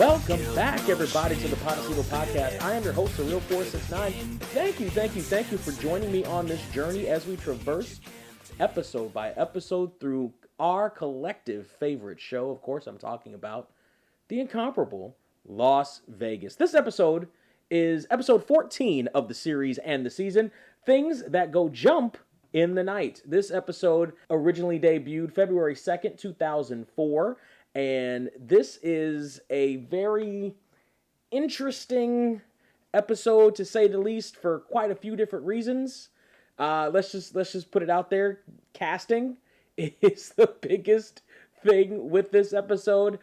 Welcome back, everybody, to the Podecito podcast. I am your host, The Real 469. Thank you for joining me on this journey as we traverse episode by episode through our collective favorite show. Of course, I'm talking about the incomparable Las Vegas. This episode is episode 14 of the series and the season, Things That Go Jump in the Night. This episode originally debuted February 2nd, 2004, and this is a very interesting episode, to say the least, for quite a few different reasons. Let's just put it out there. Casting is the biggest thing with this episode.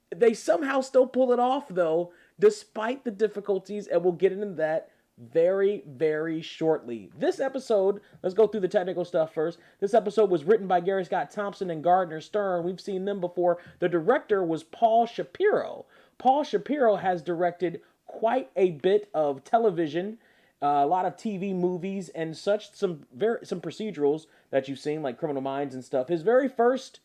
They somehow still pull it off, though, despite the difficulties, and we'll get into that very, very shortly. This episode, let's go through the technical stuff first. This episode was written by Gary Scott Thompson and Gardner Stern. We've seen them before. The director was Paul Shapiro. Paul Shapiro has directed quite a bit of television, a lot of TV movies and such, some procedurals that you've seen, like Criminal Minds and stuff. His very first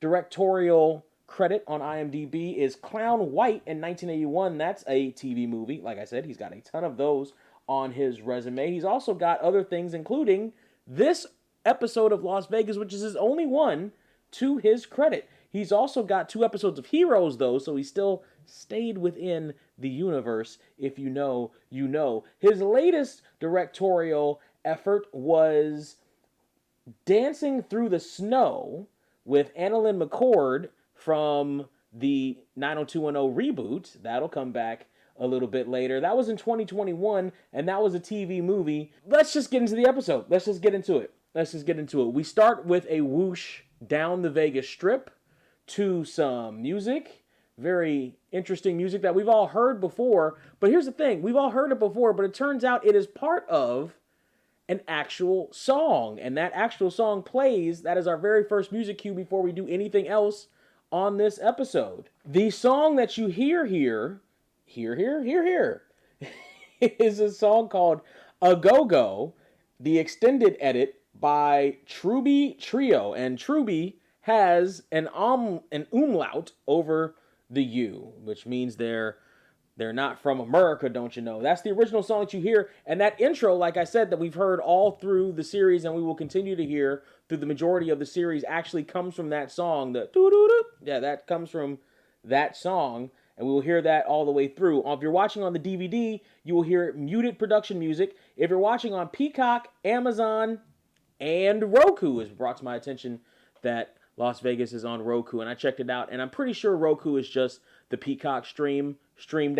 directorial credit on IMDb is Clown White in 1981. That's a TV movie. Like I said, he's got a ton of those on his resume. He's also got other things, including this episode of Las Vegas, which is his only one to his credit. He's also got 2 episodes of Heroes, though, so he still stayed within the universe. If you know, you know. His latest directorial effort was Dancing Through the Snow with Annalyn McCord from the 90210 reboot. That'll come back a little bit later. That was in 2021, and that was a TV movie. Let's just get into the episode. Let's just get into it. We start with a whoosh down the Vegas Strip to some music. Very interesting music that we've all heard before. But here's the thing. We've all heard it before, but it turns out it is part of an actual song. And that actual song plays. That is our very first music cue before we do anything else on this episode. The song that you hear here, is a song called A Go-Go, the extended edit by Truby Trio. And Truby has an umlaut over the U, which means they're not from America, don't you know? That's the original song that you hear. And that intro, like I said, that we've heard all through the series and we will continue to hear through the majority of the series, actually comes from that song. The doo-doo-doo. Yeah, that comes from that song. And we will hear that all the way through. If you're watching on the DVD, you will hear muted production music. If you're watching on Peacock, Amazon, and Roku, it's brought to my attention that Las Vegas is on Roku. And I checked it out. And I'm pretty sure Roku is just the Peacock streamed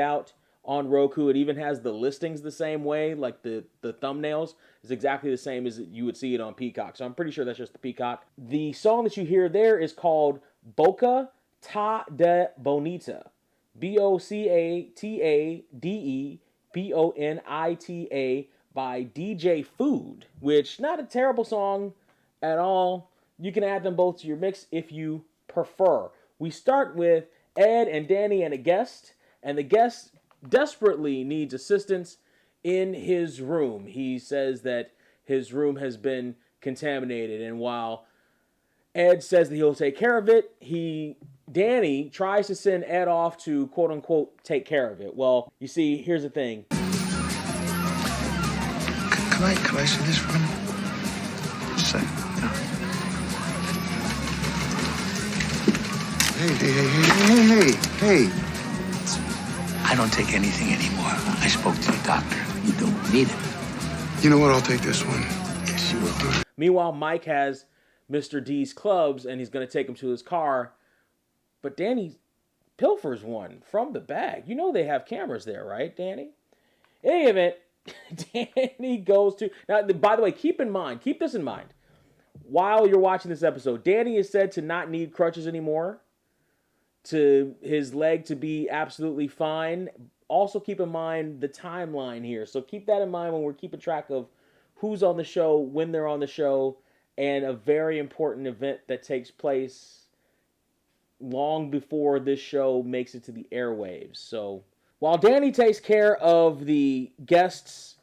out on Roku. It even has the listings the same way, like the thumbnails is exactly the same as you would see it on Peacock. So I'm pretty sure that's just the Peacock. The song that you hear there is called Boca Ta de Bonita. BOCATADEBONITA by DJ Food, which not a terrible song at all. You can add them both to your mix if you prefer. We start with Ed and Danny and a guest, and the guest desperately needs assistance in his room. He says that his room has been contaminated, and while Ed says that he'll take care of it, Danny tries to send Ed off to quote-unquote take care of it. Well, you see, here's the thing. Can I see this for a minute? Just a second. Hey. I don't take anything anymore. I spoke to the doctor. You don't need it. You know what? I'll take this one. Yes, you will. Meanwhile, Mike has Mr. D's clubs, and he's going to take him to his car. But Danny pilfers one from the bag. You know they have cameras there, right, Danny? In any event, Danny goes to... Now, by the way, keep this in mind. While you're watching this episode, Danny is said to not need crutches anymore, to his leg to be absolutely fine. Also keep in mind the timeline here. So keep that in mind when we're keeping track of who's on the show, when they're on the show, and a very important event that takes place long before this show makes it to the airwaves. So while Danny takes care of the guests'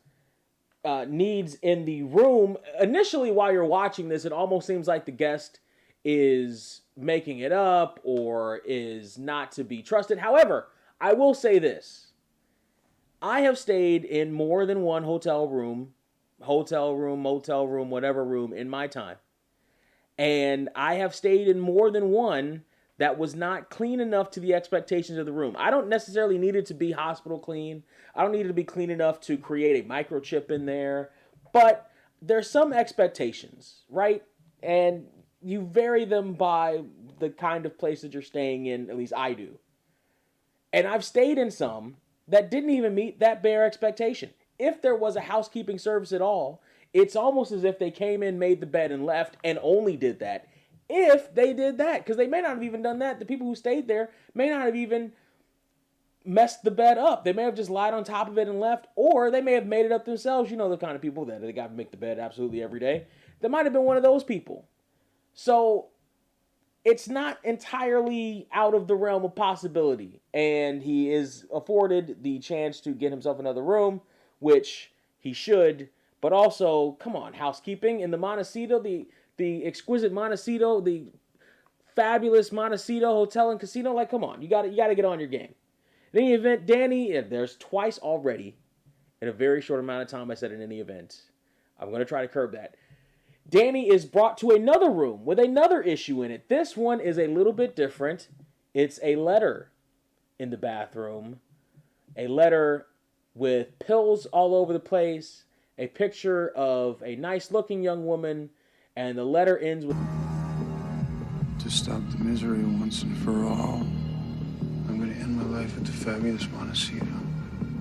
needs in the room, initially while you're watching this, it almost seems like the guest is making it up or is not to be trusted. However, I will say this. I have stayed in more than one hotel room, motel room, whatever room in my time. And I have stayed in more than one that was not clean enough to the expectations of the room. I don't necessarily need it to be hospital clean. I don't need it to be clean enough to create a microchip in there. But there's some expectations, right? And you vary them by the kind of place that you're staying in, at least I do. And I've stayed in some that didn't even meet that bare expectation. If there was a housekeeping service at all, it's almost as if they came in, made the bed, and left, and only did that. If they did that, because they may not have even done that. The people who stayed there may not have even messed the bed up. They may have just lied on top of it and left, or they may have made it up themselves. You know, the kind of people that they got to make the bed absolutely every day. That might have been one of those people. So it's not entirely out of the realm of possibility. And he is afforded the chance to get himself another room, which he should. But also, come on, housekeeping in the Montecito, the exquisite Montecito, the fabulous Montecito Hotel and Casino. Like, come on, you got to get on your game. In any event, Danny, there's twice already in a very short amount of time I said in any event. I'm going to try to curb that. Danny is brought to another room with another issue in it. This one is a little bit different. It's a letter in the bathroom. A letter with pills all over the place. A picture of a nice-looking young woman. And the letter ends with... To stop the misery once and for all, I'm going to end my life at the fabulous Montecito.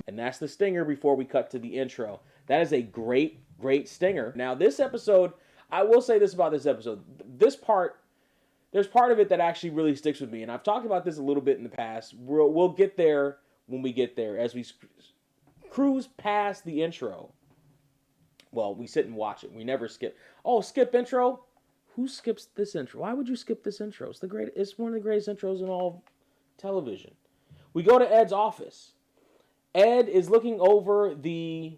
And that's the stinger before we cut to the intro. That is a great, great stinger. Now, this episode... I will say this about this episode. This part, there's part of it that actually really sticks with me. And I've talked about this a little bit in the past. We'll get there when we get there. As we cruise past the intro. Well, we sit and watch it. We never skip. Oh, skip intro? Who skips this intro? Why would you skip this intro? It's one of the greatest intros in all television. We go to Ed's office. Ed is looking over the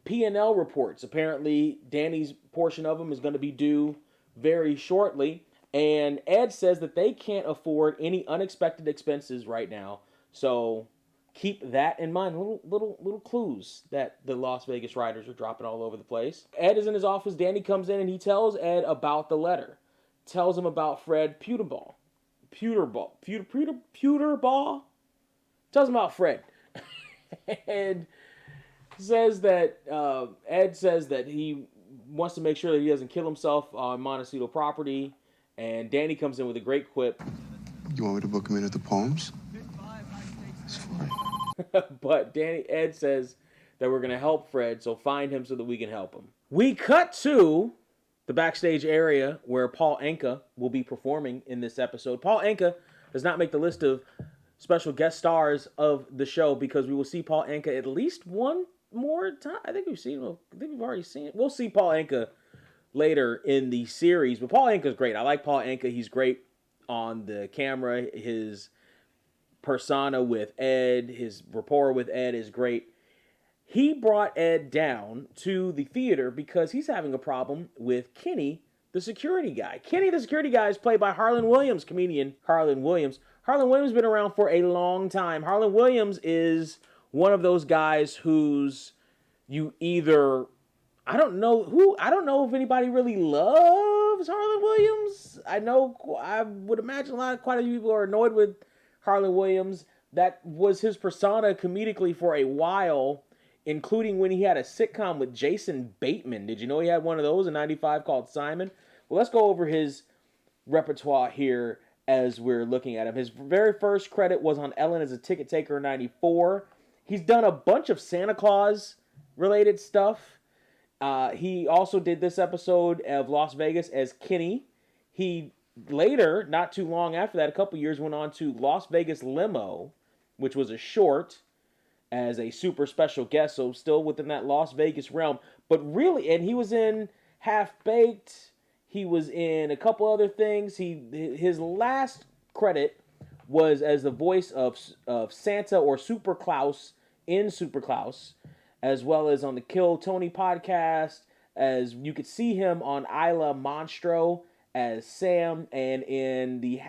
P&L reports. Apparently, Danny's portion of them is going to be due very shortly. And Ed says that they can't afford any unexpected expenses right now. So keep that in mind. Little clues that the Las Vegas writers are dropping all over the place. Ed is in his office. Danny comes in and he tells Ed about the letter. Tells him about Fred Puterball. Puterball? Tells him about Fred. And says that Ed says that he wants to make sure that he doesn't kill himself on Montecito property, and Danny comes in with a great quip. You want me to book him in at the Palms? It's fine. But Ed says that we're going to help Fred, so find him so that we can help him. We cut to the backstage area where Paul Anka will be performing in this episode. Paul Anka does not make the list of special guest stars of the show because we will see Paul Anka at least one more time. I think we've already seen it. We'll see Paul Anka later in the series, but Paul Anka's great. I like Paul Anka. He's great on the camera. His persona with Ed, his rapport with Ed is great. He brought Ed down to the theater because he's having a problem with Kenny, the security guy. Kenny, the security guy, is played by Harland Williams, comedian Harland Williams. Harland Williams has been around for a long time. Harland Williams is one of those guys who's you either... I don't know if anybody really loves Harland Williams. I would imagine quite a few people are annoyed with Harland Williams. That was his persona comedically for a while, including when he had a sitcom with Jason Bateman. Did you know he had one of those in 95 called Simon? Well, let's go over his repertoire here as we're looking at him. His very first credit was on Ellen as a ticket taker in 94. He's done a bunch of Santa Claus related stuff. He also did this episode of Las Vegas as Kenny. He later, not too long after that, a couple years, went on to Las Vegas Limo, which was a short, as a super special guest, so still within that Las Vegas realm. But really, and he was in Half-Baked. He was in a couple other things. His last credit was as the voice of Santa or Super Klaus in Super Klaus, as well as on the Kill Tony podcast, as you could see him on Isla Monstro as Sam, and in the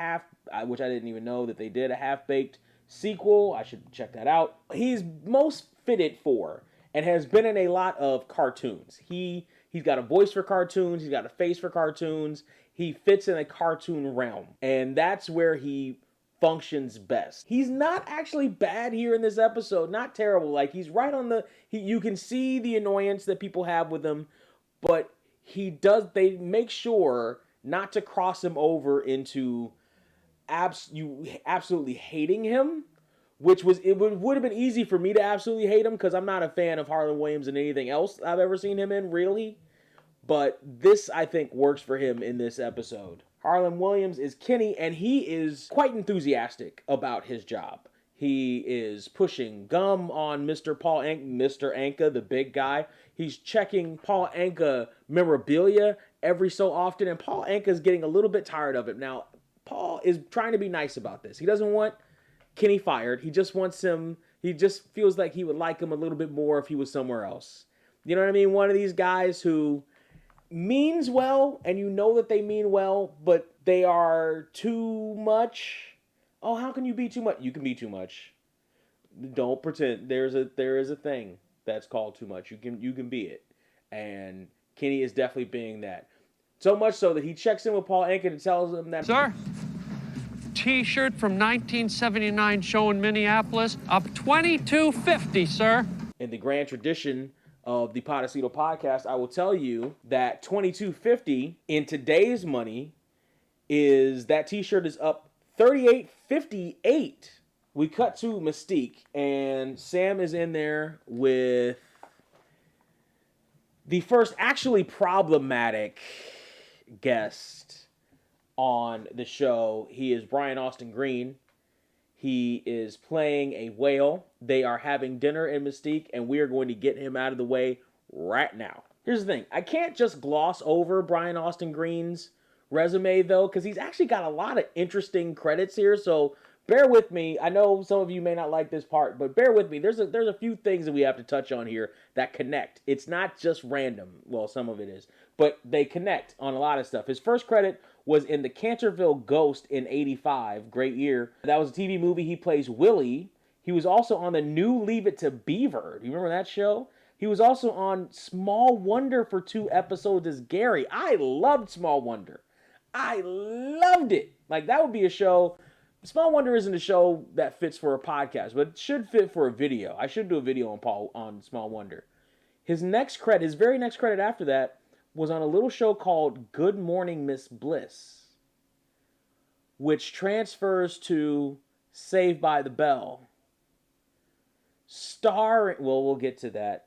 which I didn't even know that they did, a Half-Baked sequel. I should check that out. He's most fitted for and has been in a lot of cartoons. He's got a voice for cartoons. He's got a face for cartoons. He fits in a cartoon realm, and that's where he functions best. He's not actually bad here in this episode. Not terrible. Like, he's right on the... you can see the annoyance that people have with him, but they make sure not to cross him over into you absolutely hating him, which would have been easy for me to absolutely hate him because I'm not a fan of Harland Williams and anything else I've ever seen him in, really. But this, I think, works for him in this episode. Harland Williams is Kenny, and he is quite enthusiastic about his job. He is pushing gum on Mr. Anka, the big guy. He's checking Paul Anka memorabilia every so often, and Paul Anka is getting a little bit tired of it. Now, Paul is trying to be nice about this. He doesn't want Kenny fired. He just wants him... he just feels like he would like him a little bit more if he was somewhere else. You know what I mean? One of these guys who means well, and you know that they mean well, but they are too much. Oh, how can you be too much? You can be too much. Don't pretend. There is a thing that's called too much. You can be it. And Kenny is definitely being that. So much so that he checks in with Paul Anka and tells him that... Sir, T-shirt from 1979 show in Minneapolis, up $22.50, sir. In the grand tradition of the Podecito podcast, I will tell you that $22.50 in today's money is... that T-shirt is up $38.58. We cut to Mystique, and Sam is in there with the first actually problematic guest on the show. He is Brian Austin Green. He is playing a whale. They are having dinner in Mystique, and we are going to get him out of the way right now. Here's the thing. I can't just gloss over Brian Austin Green's resume, though, because he's actually got a lot of interesting credits here, so bear with me. I know some of you may not like this part, but bear with me. There's a few things that we have to touch on here that connect. It's not just random. Well, some of it is, but they connect on a lot of stuff. His first credit was in the Canterville Ghost in '85. Great year. That was a TV movie. He plays Willie. He was also on the new Leave It to Beaver. Do you remember that show? He was also on Small Wonder for 2 episodes as Gary. I loved Small Wonder. I loved it. Like, that would be a show... Small Wonder isn't a show that fits for a podcast, but it should fit for a video. I should do a video on Small Wonder. His very next credit after that was on a little show called Good Morning Miss Bliss, which transfers to Saved by the Bell. We'll get to that.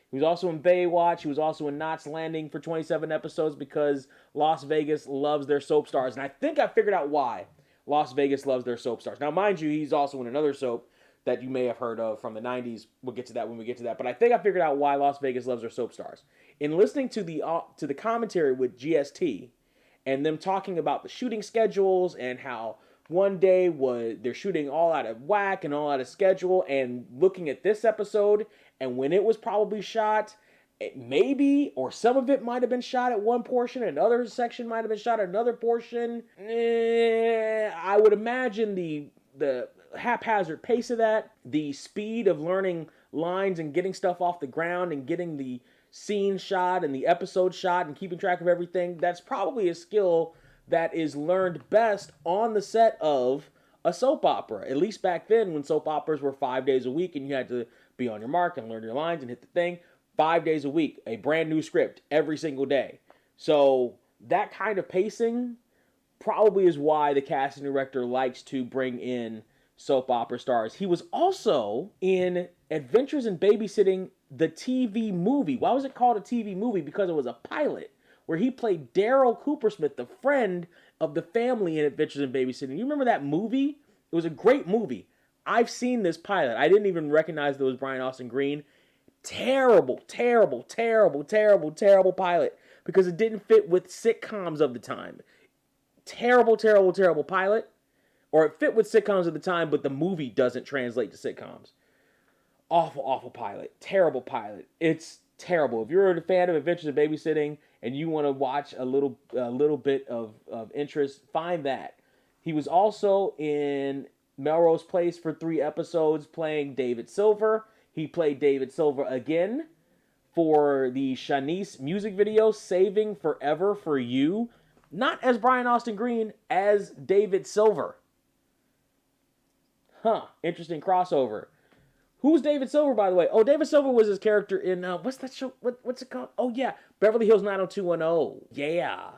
He was also in Baywatch. He was also in Knots Landing for 27 episodes because Las Vegas loves their soap stars. And I think I figured out why Las Vegas loves their soap stars. Now, mind you, he's also in another soap that you may have heard of from the 90s. We'll get to that when we get to that. But I think I figured out why Las Vegas loves their soap stars. In listening to the commentary with GST and them talking about the shooting schedules and how one day they're shooting all out of whack and all out of schedule, and looking at this episode and when it was probably shot, maybe, or some of it might have been shot at one portion, another section might have been shot at another portion. I would imagine the haphazard pace of that, the speed of learning lines and getting stuff off the ground and getting the scene shot and the episode shot and keeping track of everything, that's probably a skill that is learned best on the set of a soap opera. At least back then, when soap operas were 5 days a week and you had to be on your mark and learn your lines and hit the thing. 5 days a week, a brand new script every single day. So that kind of pacing probably is why the casting director likes to bring in soap opera stars. He was also in Adventures in Babysitting, the TV movie. Why was it called a TV movie? Because it was a pilot where he played Daryl Coopersmith, the friend of the family in Adventures in Babysitting. You remember that movie? It was a great movie. I've seen this pilot. I didn't even recognize that it was Brian Austin Green. Terrible pilot because it didn't fit with sitcoms of the time. Terrible pilot. Or it fit with sitcoms of the time, but the movie doesn't translate to sitcoms. Awful pilot. Terrible pilot. It's terrible. If you're a fan of Adventures in Babysitting and you want to watch a little bit of interest, find that. He was also in Melrose Place for 3 episodes playing David Silver. He played David Silver again for the Shanice music video, Saving Forever for You. Not as Brian Austin Green, as David Silver. Interesting crossover. Who's David Silver, by the way? Oh, David Silver was his character in, what's that show? What's it called? Oh, yeah, Beverly Hills 90210. Yeah,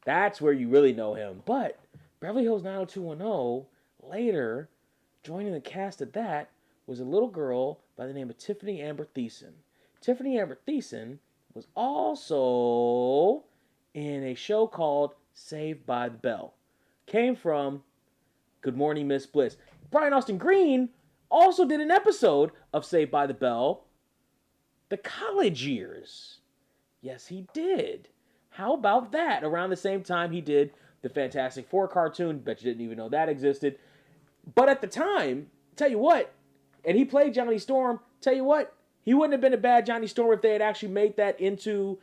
that's where you really know him. But Beverly Hills 90210, later, joining the cast of that, was a little girl by the name of Tiffany Amber Thiessen. Tiffany Amber Thiessen was also in a show called Saved by the Bell. Came from Good Morning, Miss Bliss. Brian Austin Green also did an episode of Saved by the Bell, The College Years. Yes, he did. How about that? Around the same time he did the Fantastic Four cartoon. Bet you didn't even know that existed. But at the time, tell you what, and he played Johnny Storm, tell you what, he wouldn't have been a bad Johnny Storm if they had actually made that into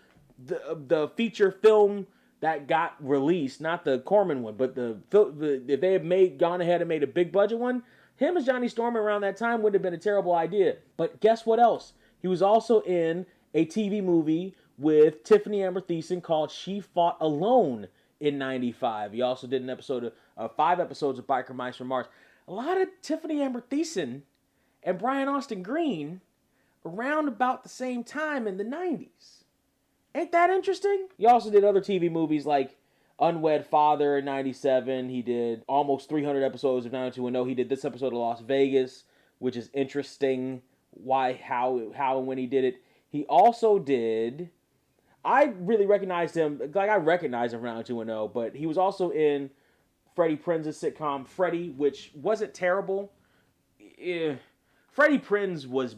the feature film that got released, not the Corman one, but if they had gone ahead and made a big budget one, him as Johnny Storm around that time wouldn't have been a terrible idea. But guess what else? He was also in a TV movie with Tiffany Amber Thiessen called She Fought Alone in '95. He also did an episode of 5 episodes of Biker Mice from Mars. A lot of Tiffany Amber Thiessen and Brian Austin Green around about the same time in the 90s. Ain't that interesting? He also did other TV movies like Unwed Father in 97. He did almost 300 episodes of 90210. He did this episode of Las Vegas, which is interesting. Why, how, and when he did it. He also did... I really recognized him. Like, I recognized him from 90210, but he was also in Freddie Prinze's sitcom Freddie, which wasn't terrible. Freddie Prinze was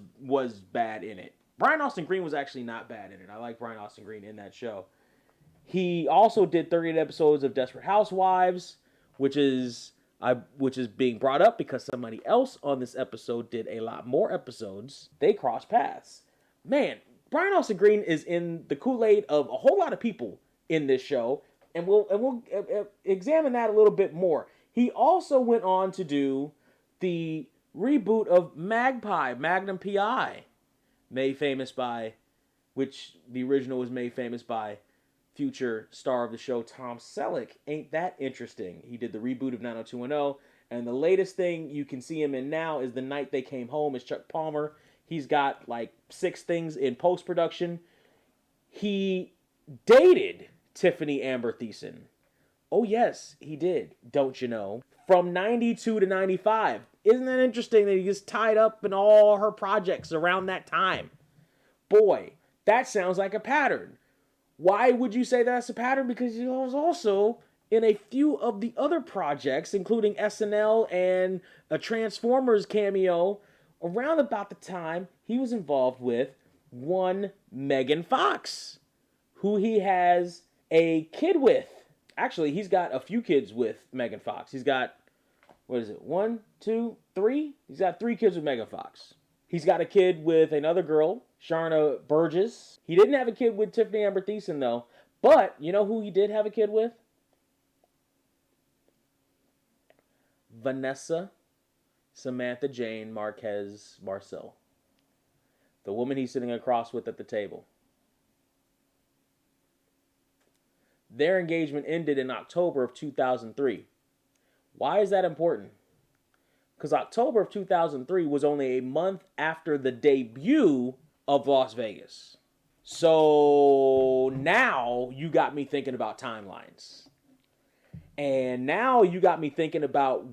bad in it. Brian Austin Green was actually not bad in it. I like Brian Austin Green in that show. He also did 38 episodes of Desperate Housewives, which is being brought up because somebody else on this episode did a lot more episodes. They crossed paths. Man, Brian Austin Green is in the Kool-Aid of a whole lot of people in this show, and we'll examine that a little bit more. He also went on to do the reboot of Magpie, Magnum P.I., made famous by, which the original was made famous by future star of the show, Tom Selleck. Ain't that interesting? He did the reboot of 90210, and the latest thing you can see him in now is The Night They Came Home as Chuck Palmer. He's got like 6 things in post-production. He dated Tiffany Amber Thiessen. Oh yes, he did, don't you know? From 92 to 95. Isn't that interesting that he gets tied up in all her projects around that time? Boy, that sounds like a pattern. Why would you say that's a pattern? Because he was also in a few of the other projects, including SNL and a Transformers cameo, around about the time he was involved with one Megan Fox, who he has a kid with. Actually, he's got a few kids with Megan Fox. He's got, 1, 2, 3? He's got 3 kids with Megan Fox. He's got a kid with another girl, Sharna Burgess. He didn't have a kid with Tiffany Amber Thiessen, though. But, you know who he did have a kid with? Vanessa Samantha Jane Marquez Marcel. The woman he's sitting across with at the table. Their engagement ended in October of 2003. Why is that important? Because October of 2003 was only a month after the debut of Las Vegas. So now you got me thinking about timelines. And now you got me thinking about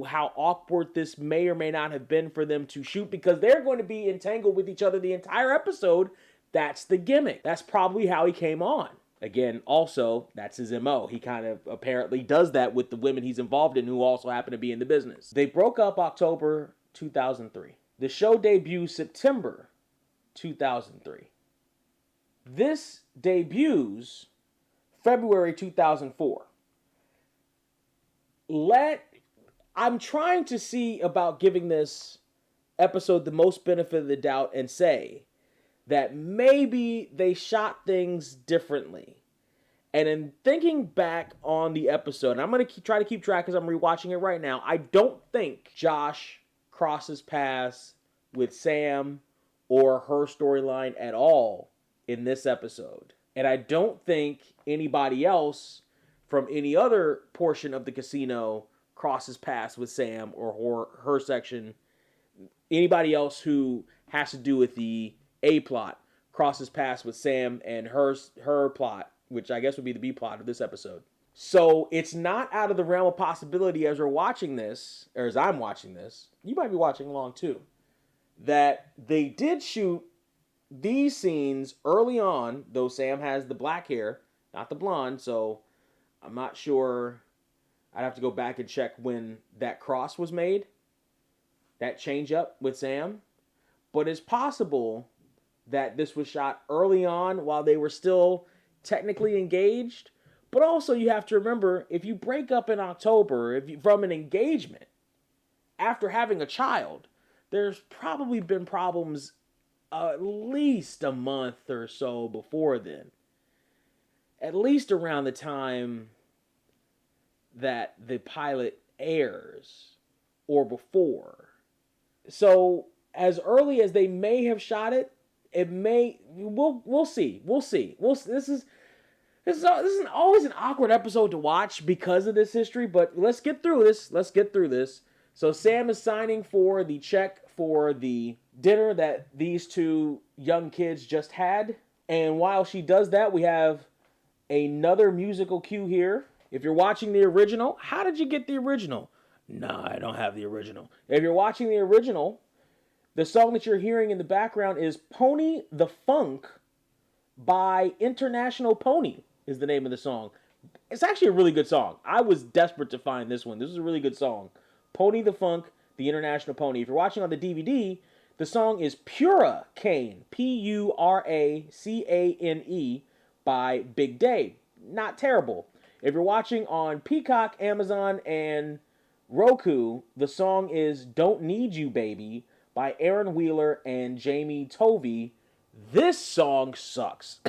how awkward this may or may not have been for them to shoot, because they're going to be entangled with each other the entire episode. That's the gimmick. That's probably how he came on. Again, also, that's his MO. He kind of apparently does that with the women he's involved in who also happen to be in the business. They broke up October 2003. The show debuts September 2003. This debuts February 2004. I'm trying to see about giving this episode the most benefit of the doubt and say that maybe they shot things differently And in thinking back on the episode, and I'm going to try to keep track because I'm rewatching it right now, I don't think Josh crosses paths with Sam or her storyline at all in this episode. And I don't think anybody else from any other portion of the casino crosses paths with Sam or her section. Anybody else who has to do with the A plot crosses paths with Sam and her plot, which I guess would be the B plot of this episode. So it's not out of the realm of possibility as we're watching this, or as I'm watching this, you might be watching along too, that they did shoot these scenes early on, though Sam has the black hair, not the blonde, so I'm not sure. I'd have to go back and check when that cross was made, that change up with Sam. But it's possible that this was shot early on while they were still technically engaged. But also you have to remember, if you break up in October from an engagement after having a child, there's probably been problems at least a month or so before then. At least around the time that the pilot airs or before. So as early as they may have shot it, we'll see. This is always an awkward episode to watch because of this history, but let's get through this. So Sam is signing for the check for the dinner that these two young kids just had. And while she does that, we have another musical cue here. If you're watching the original, how did you get the original? No, I don't have the original. If you're watching the original, the song that you're hearing in the background is Pony the Funk by International Pony is the name of the song. It's actually a really good song. I was desperate to find this one. This is a really good song. Pony the Funk, the International Pony. If you're watching on the DVD, the song is Pura Cane, Puracane by Big Day. Not terrible. If you're watching on Peacock, Amazon, and Roku, the song is Don't Need You Baby by Aaron Wheeler and Jamie Tovey. This song sucks.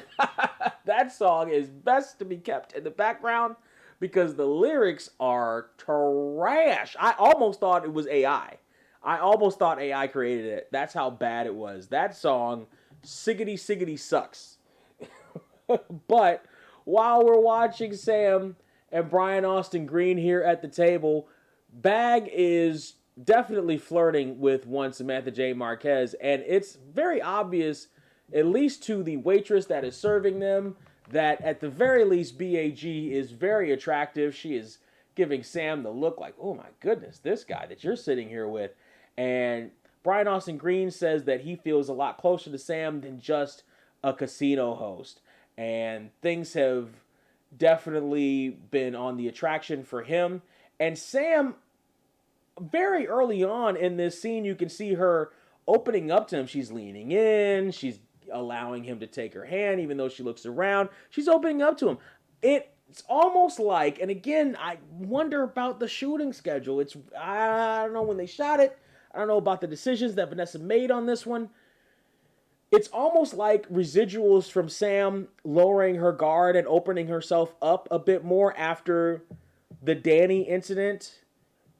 That song is best to be kept in the background because the lyrics are trash. I almost thought it was AI. I almost thought AI created it. That's how bad it was. That song, siggity sucks. But while we're watching Sam and Brian Austin Green here at the table, Bag is definitely flirting with one Samantha J. Marquez, and it's very obvious, at least to the waitress that is serving them, that at the very least BAG is very attractive. She is giving Sam the look like, oh my goodness, this guy that you're sitting here with. And Brian Austin Green says that he feels a lot closer to Sam than just a casino host. And things have definitely been on the attraction for him. And Sam, very early on in this scene, you can see her opening up to him. She's leaning in. She's allowing him to take her hand, even though she looks around. She's opening up to him. It's almost like, and again, I wonder about the shooting schedule. I don't know when they shot it. I don't know about the decisions that Vanessa made on this one. It's almost like residuals from Sam lowering her guard and opening herself up a bit more after the Danny incident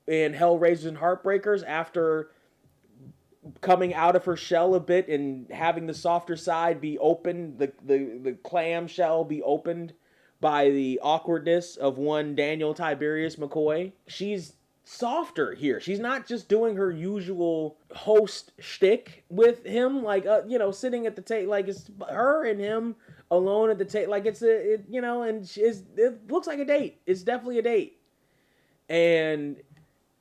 in Hellraisers and Heartbreakers, after coming out of her shell a bit and having the softer side be opened, the clam shell be opened by the awkwardness of one Daniel Tiberius McCoy. She's softer here. She's not just doing her usual host shtick with him, like sitting at the table, like it's her and him alone at the table, like and it looks like a date. It's definitely a date, and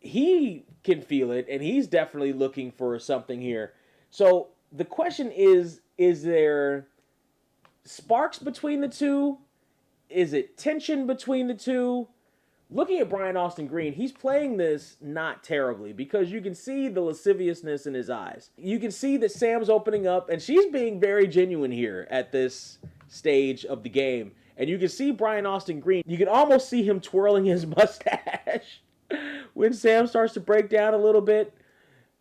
he can feel it, and he's definitely looking for something here. So the question is there sparks between the two? Is it tension between the two? Looking at Brian Austin Green, he's playing this not terribly because you can see the lasciviousness in his eyes. You can see that Sam's opening up, and she's being very genuine here at this stage of the game. And you can see Brian Austin Green. You can almost see him twirling his mustache when Sam starts to break down a little bit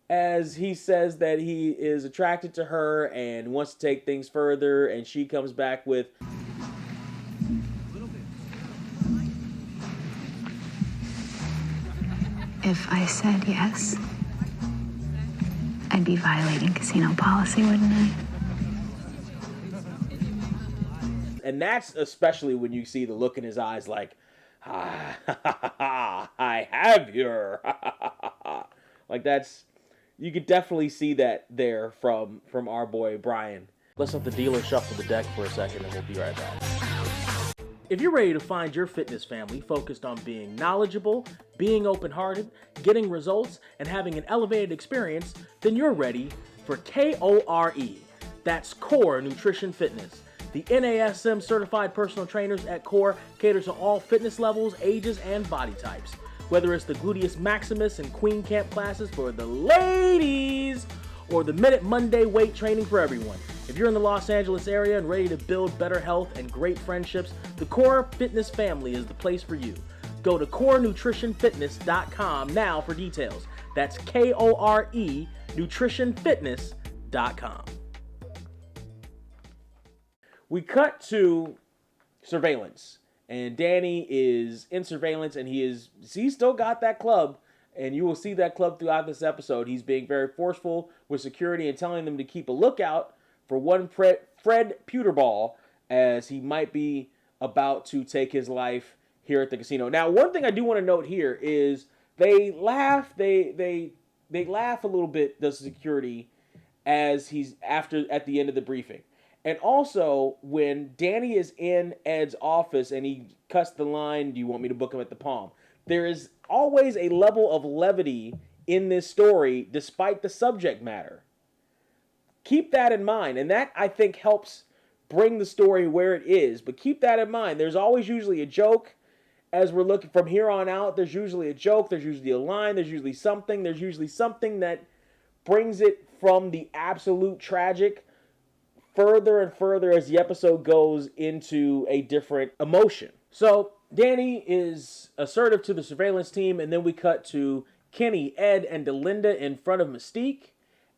as he says that he is attracted to her and wants to take things further, and she comes back with, A little bit. If I said yes, I'd be violating casino policy, wouldn't I? And that's especially when you see the look in his eyes like, I have your, like that's, you could definitely see that there from our boy Brian. Let's let the dealer shuffle the deck for a second and we'll be right back. If you're ready to find your fitness family focused on being knowledgeable, being open-hearted, getting results, and having an elevated experience, then you're ready for KORE. That's Core Nutrition Fitness. The NASM certified personal trainers at Core cater to all fitness levels, ages, and body types. Whether it's the Gluteus Maximus and Queen Camp classes for the ladies, or the Minute Monday weight training for everyone. If you're in the Los Angeles area and ready to build better health and great friendships, the Core Fitness family is the place for you. Go to corenutritionfitness.com now for details. That's KORE nutritionfitness.com. We cut to surveillance, and Danny is in surveillance, and he's still got that club, and you will see that club throughout this episode. He's being very forceful with security and telling them to keep a lookout for one Fred Pewterball, as he might be about to take his life here at the casino. Now, one thing I do want to note here is they laugh a little bit, the security, as he's at the end of the briefing. And also, when Danny is in Ed's office and he cuts the line, do you want me to book him at the Palm? There is always a level of levity in this story, despite the subject matter. Keep that in mind, and that, I think, helps bring the story where it is. But keep that in mind. There's always usually a joke. As we're looking from here on out, there's usually a joke, there's usually a line, there's usually something that brings it from the absolute tragic further and further as the episode goes into a different emotion. So Danny is assertive to the surveillance team, and then we cut to Kenny, Ed, and Delinda in front of Mystique.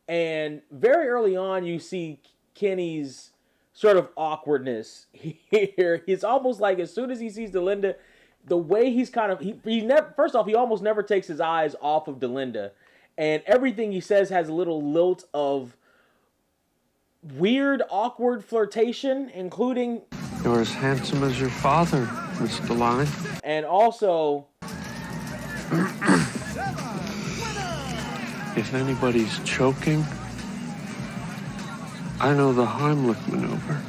And very early on, you see Kenny's sort of awkwardness here. He's almost like, as soon as he sees Delinda, the way he's kind of, first off, he almost never takes his eyes off of Delinda. And everything he says has a little lilt of weird, awkward flirtation, including, You're as handsome as your father, Miss Delaney. And also, If anybody's choking, I know the Heimlich maneuver.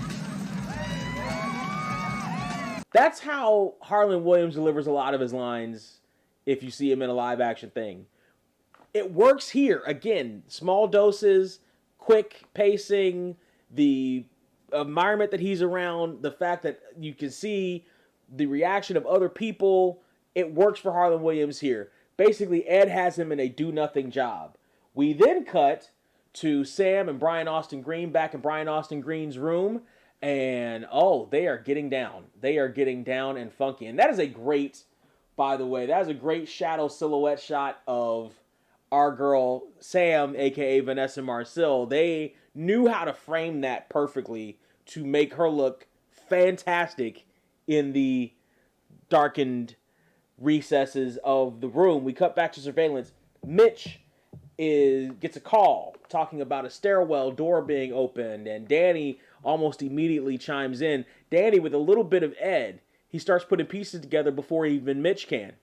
that's how Harland Williams delivers a lot of his lines if you see him in a live action thing. It works here. Again, small doses, quick pacing, the environment that he's around, the fact that you can see the reaction of other people. It works for Harland Williams here. Basically, Ed has him in a do-nothing job. We then cut to Sam and Brian Austin Green back in Brian Austin Green's room, and they are getting down. They are getting down and funky. And that is a great, by the way, that is a great shadow silhouette shot of our girl Sam, aka Vanessa Marcil. They knew how to frame that perfectly to make her look fantastic in the darkened recesses of the room. We cut back to surveillance. Mitch gets a call talking about a stairwell door being opened, and Danny almost immediately chimes in. Danny, with a little bit of Ed, he starts putting pieces together before even Mitch can.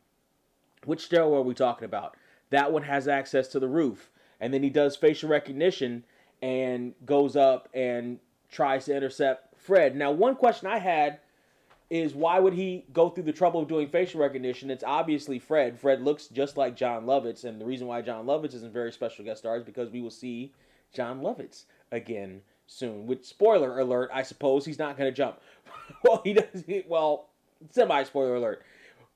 Which stairwell are we talking about? That one has access to the roof. And then he does facial recognition and goes up and tries to intercept Fred. Now, one question I had is, why would he go through the trouble of doing facial recognition? It's obviously Fred. Fred looks just like Jon Lovitz, and the reason why Jon Lovitz isn't very special guest star is because we will see Jon Lovitz again soon. Which, spoiler alert, I suppose he's not going to jump. Semi-spoiler alert.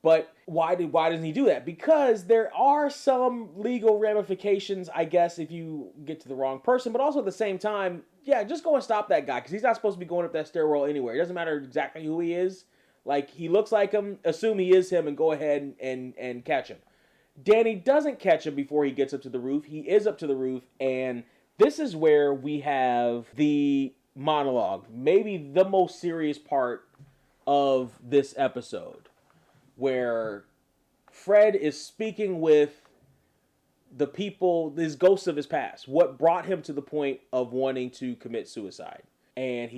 But why doesn't he do that? Because there are some legal ramifications, I guess, if you get to the wrong person. But also at the same time, yeah, just go and stop that guy, because he's not supposed to be going up that stairwell anywhere. It doesn't matter exactly who he is. Like, he looks like him, assume he is him, and go ahead and catch him. Danny doesn't catch him before he gets up to the roof. He is up to the roof, and this is where we have the monologue. Maybe the most serious part of this episode, where Fred is speaking with the people, these ghosts of his past, what brought him to the point of wanting to commit suicide. And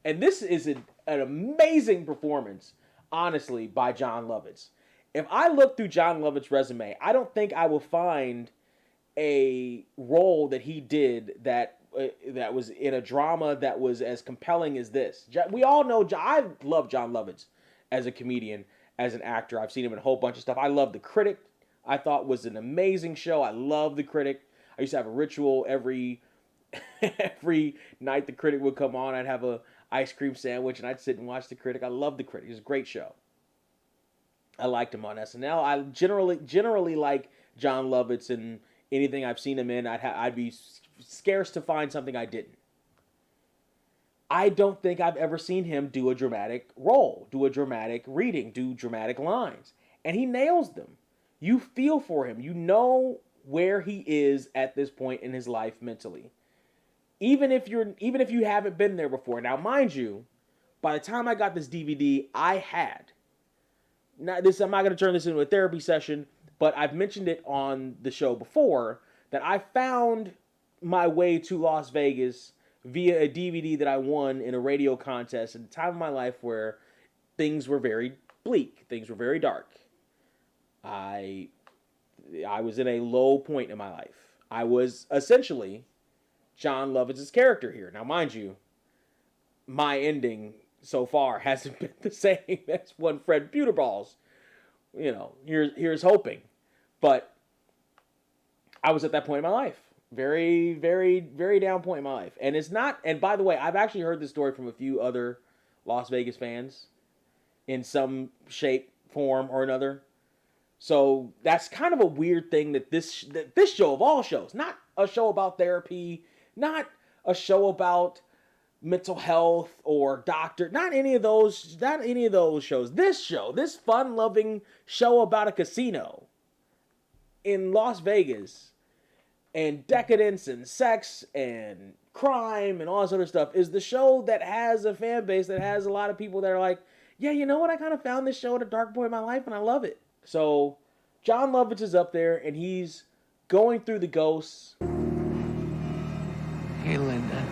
and this is an amazing performance, honestly, by Jon Lovitz. If I look through Jon Lovitz's resume, I don't think I will find a role that he did that was in a drama that was as compelling as this. We all know, I love Jon Lovitz as a comedian, as an actor. I've seen him in a whole bunch of stuff. I love The Critic. I thought was an amazing show. I love The Critic. I used to have a ritual every night The Critic would come on. I'd have a ice cream sandwich and I'd sit and watch The Critic. I love The Critic. It was a great show. I liked him on SNL. I generally like Jon Lovitz, and anything I've seen him in, I'd be scarce to find something I didn't. I don't think I've ever seen him do a dramatic role, do a dramatic reading, do dramatic lines. And he nails them. You feel for him. You know where he is at this point in his life mentally. Even if you haven't been there before. Now, mind you, by the time I got this DVD, I'm not going to turn this into a therapy session, but I've mentioned it on the show before that I found my way to Las Vegas via a DVD that I won in a radio contest at a time of my life where things were very bleak, things were very dark. I was in a low point in my life. I was essentially Jon Lovitz's character here. Now, mind you, my ending so far hasn't been the same as one Fred Buterball's. Here's hoping. But I was at that point in my life. Very, very, very down point in my life. And it's not, and by the way, I've actually heard this story from a few other Las Vegas fans in some shape, form, or another. So that's kind of a weird thing that this show of all shows, not a show about therapy, not a show about mental health or doctor, not any of those shows. This fun-loving show about a casino in Las Vegas and decadence and sex and crime and all this other stuff is the show that has a fan base, that has a lot of people that are like, yeah, you know what? I kind of found this show at a dark point in my life and I love it. So Jon Lovitz is up there and he's going through the ghosts. Hey, Linda.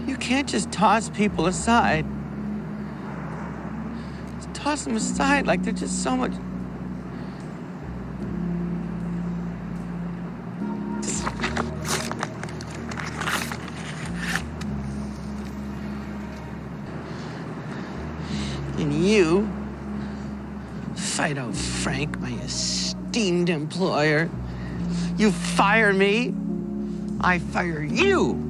You can't just toss people aside. Just toss them aside like they're just so much... And you fight out Frank, my esteemed employer. You fire me, I fire you.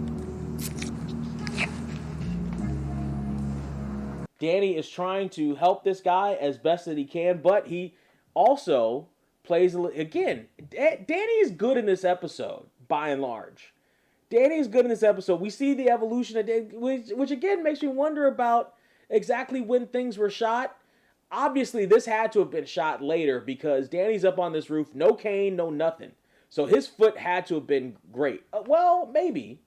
Danny is trying to help this guy as best that he can, but he also plays, again, Danny is good in this episode, by and large. Danny is good in this episode. We see the evolution of Danny, which again makes me wonder about exactly when things were shot. Obviously, this had to have been shot later because Danny's up on this roof, no cane, no nothing. So his foot had to have been great. Well, maybe.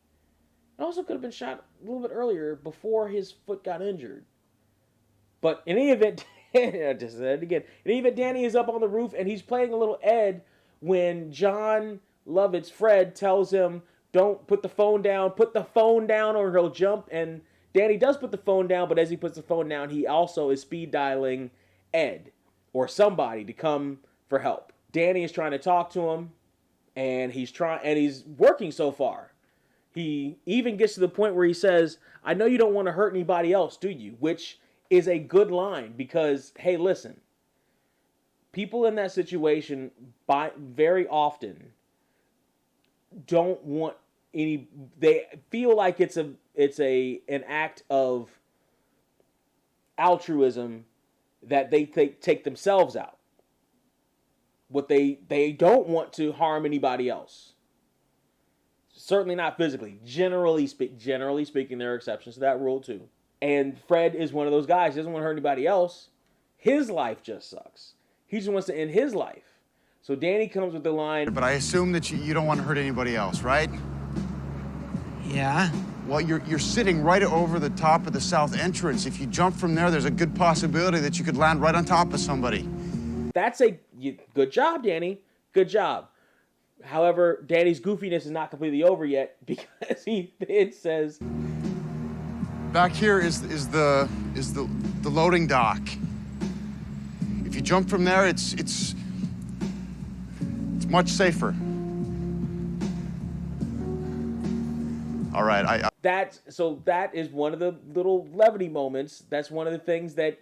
It also could have been shot a little bit earlier before his foot got injured. But in any event, I just said it again. In any event, Danny is up on the roof and he's playing a little Ed when Jon Lovitz, Fred, tells him, don't put the phone down or he'll jump. And Danny does put the phone down, but as he puts the phone down, he also is speed dialing Ed or somebody to come for help. Danny is trying to talk to him, and he's working so far. He even gets to the point where he says, I know you don't want to hurt anybody else, do you? Which is a good line because, hey, listen, people in that situation very often don't want they feel like it's an act of altruism that they take themselves out. What they don't want to harm anybody else. Certainly not physically. Generally speaking, there are exceptions to that rule too. And Fred is one of those guys. He doesn't want to hurt anybody else. His life just sucks. He just wants to end his life. So Danny comes with the line. But I assume that you don't want to hurt anybody else, right? Yeah? Well, you're sitting right over the top of the south entrance. If you jump from there, there's a good possibility that you could land right on top of somebody. That's good job, Danny. Good job. However, Danny's goofiness is not completely over yet because it says, Back here is the loading dock. If you jump from there, it's much safer. All right, that is one of the little levity moments. That's one of the things that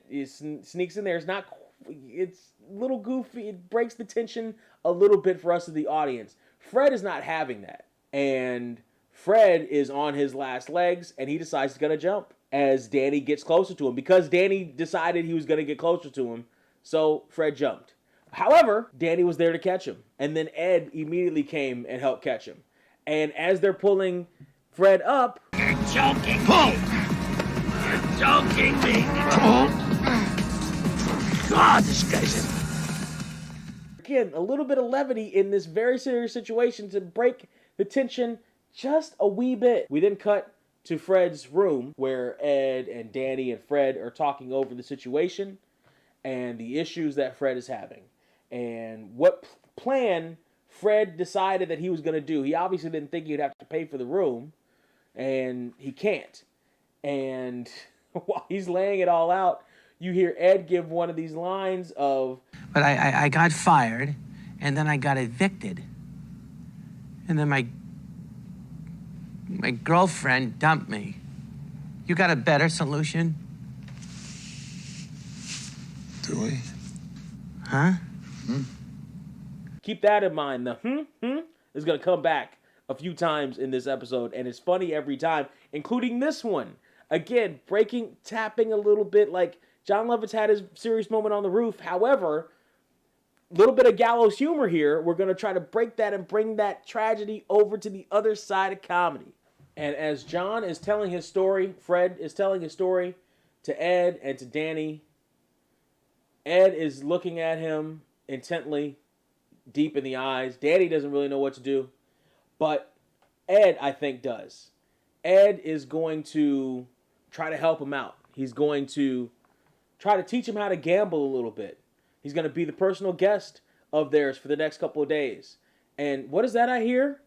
sneaks in there. It's a little goofy. It breaks the tension a little bit for us as the audience. Fred is not having that. And Fred is on his last legs, and he decides he's going to jump as Danny gets closer to him. Because Danny decided he was going to get closer to him, so Fred jumped. However, Danny was there to catch him. And then Ed immediately came and helped catch him. And as they're pulling Fred up... You're joking me! You're joking me! God, this guy's in... Again, a little bit of levity in this very serious situation to break the tension just a wee bit. We then cut to Fred's room where Ed and Danny and Fred are talking over the situation and the issues that Fred is having and what plan Fred decided that he was going to do. He obviously didn't think he'd have to pay for the room, and he can't. And while he's laying it all out, you hear Ed give one of these lines of... But I got fired, and then I got evicted. And then my girlfriend dumped me. You got a better solution? Do we? Huh? Keep that in mind. The is going to come back a few times in this episode, and it's funny every time, including this one. Again, tapping a little bit like Jon Lovitz had his serious moment on the roof. However, a little bit of gallows humor here. We're going to try to break that and bring that tragedy over to the other side of comedy. And as Jon is telling his story, Fred is telling his story to Ed and to Danny. Ed is looking at him intently, deep in the eyes. Danny doesn't really know what to do, but Ed, I think, does. Ed is going to try to help him out. He's going to try to teach him how to gamble a little bit. He's going to be the personal guest of theirs for the next couple of days. And what is that I hear?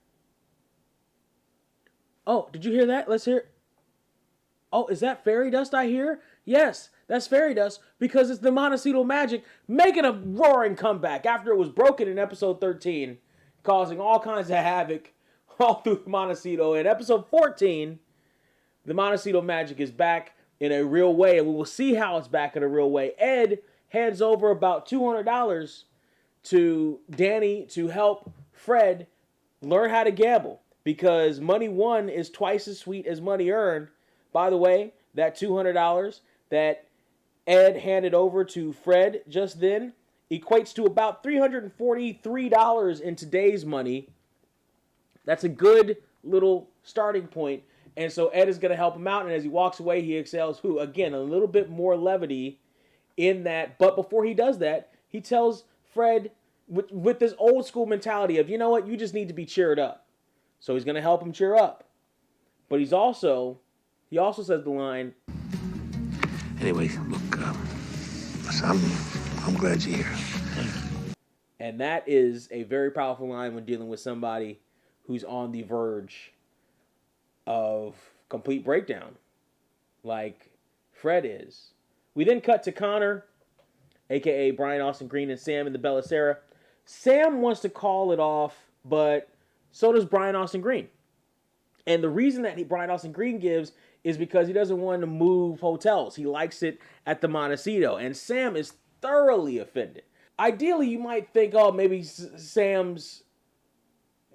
Oh, did you hear that? Let's hear it. Oh, is that fairy dust I hear? Yes, that's fairy dust because it's the Montecito Magic making a roaring comeback after it was broken in episode 13, causing all kinds of havoc all through Montecito. In episode 14, the Montecito Magic is back in a real way, and we will see how it's back in a real way. Ed hands over about $200 to Danny to help Fred learn how to gamble because money won is twice as sweet as money earned. By the way, that $200 that Ed handed over to Fred just then equates to about $343 in today's money. That's a good little starting point. And so Ed is going to help him out. And as he walks away, he exhales, again, a little bit more levity in that. But before he does that, he tells Fred with this old school mentality of, you know what, you just need to be cheered up. So he's going to help him cheer up. But he also says the line. Anyway, look, I'm glad you're here. And that is a very powerful line when dealing with somebody who's on the verge of complete breakdown, like Fred is. We then cut to Connor, a.k.a. Brian Austin Green, and Sam in the Bellicera. Sam wants to call it off, but so does Brian Austin Green. And the reason that Brian Austin Green gives is because he doesn't want to move hotels. He likes it at the Montecito. And Sam is thoroughly offended. Ideally, you might think, oh, maybe Sam's...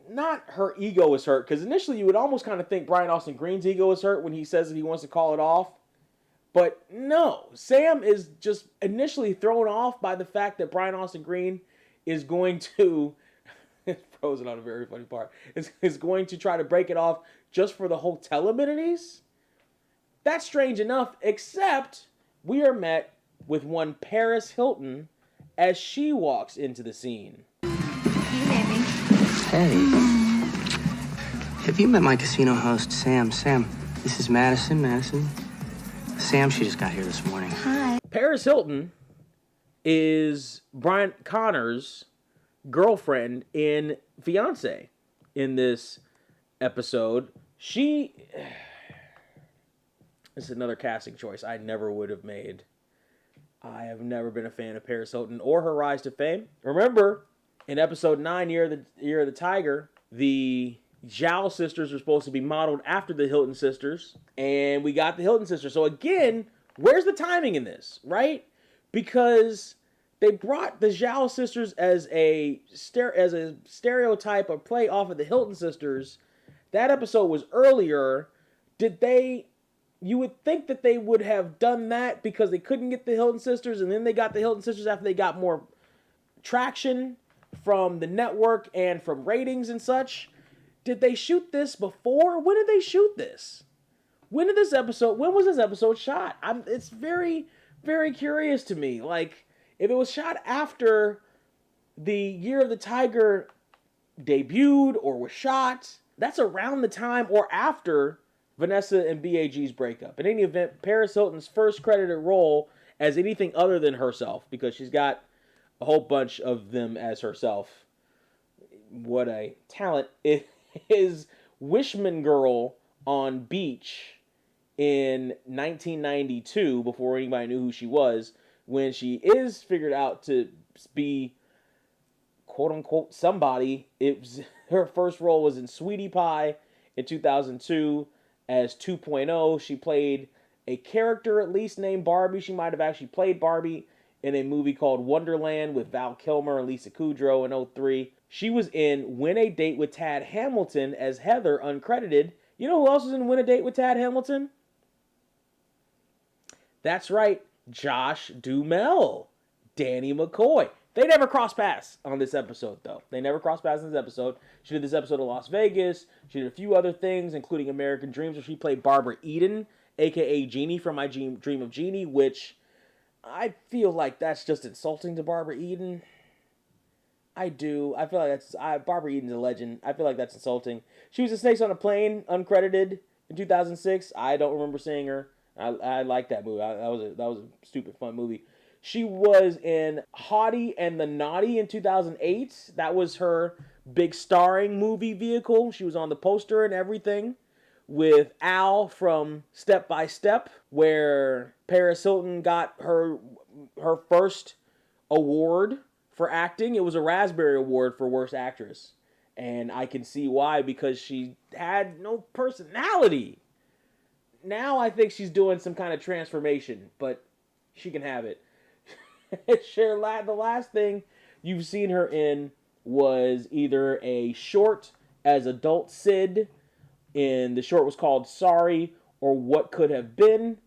not her ego is hurt, because initially you would almost kind of think Brian Austin Green's ego is hurt when he says that he wants to call it off. But no, Sam is just initially thrown off by the fact that Brian Austin Green is going to, it's frozen on a very funny part, is going to try to break it off just for the hotel amenities. That's strange enough, except we are met with one Paris Hilton as she walks into the scene. Hey, baby. Hey. Have you met my casino host, Sam? Sam, this is Madison. Sam, she just got here this morning. Hi. Paris Hilton is Brian Connor's girlfriend and fiance in this episode. This is another casting choice I never would have made. I have never been a fan of Paris Hilton or her rise to fame. Remember, in episode 9, Year of the Tiger, the Zhao sisters were supposed to be modeled after the Hilton sisters, and we got the Hilton sisters. So again, where's the timing in this, right? Because they brought the Zhao sisters as a stereotype or play off of the Hilton sisters. That episode was earlier. You would think that they would have done that because they couldn't get the Hilton sisters, and then they got the Hilton sisters after they got more traction from the network and from ratings and such. Did they shoot this before? When did they shoot this? When was this episode shot? It's very, very curious to me. Like, if it was shot after the Year of the Tiger debuted or was shot, that's around the time or after Vanessa and BAG's breakup. In any event, Paris Hilton's first credited role as anything other than herself, because she's got a whole bunch of them as herself. What a talent. Is Wishman Girl on Beach in 1992, before anybody knew who she was, when she is figured out to be quote-unquote somebody. Her first role was in Sweetie Pie in 2002 as 2.0. She played a character at least named Barbie. She might have actually played Barbie in a movie called Wonderland with Val Kilmer and Lisa Kudrow in 2003. She was in Win a Date with Tad Hamilton as Heather, uncredited. You know who else was in Win a Date with Tad Hamilton? That's right, Josh Duhamel, Danny McCoy. They never crossed paths on this episode, though. They never crossed paths in this episode. She did this episode of Las Vegas. She did a few other things, including American Dreams, where she played Barbara Eden, a.k.a. Jeannie from My Dream of Jeannie, which I feel like that's just insulting to Barbara Eden. I do. I feel like Barbara Eden's a legend. I feel like that's insulting. She was in Snakes on a Plane, uncredited, in 2006. I don't remember seeing her. I like that movie. That was a stupid fun movie. She was in Hottie and the Naughty in 2008. That was her big starring movie vehicle. She was on the poster and everything with Al from Step by Step, where Paris Hilton got her first award for acting. It was a Raspberry Award for Worst Actress. And I can see why, because she had no personality. Now I think she's doing some kind of transformation, but she can have it. The last thing you've seen her in was either a short as adult Sid, and the short was called Sorry, or What Could Have Been.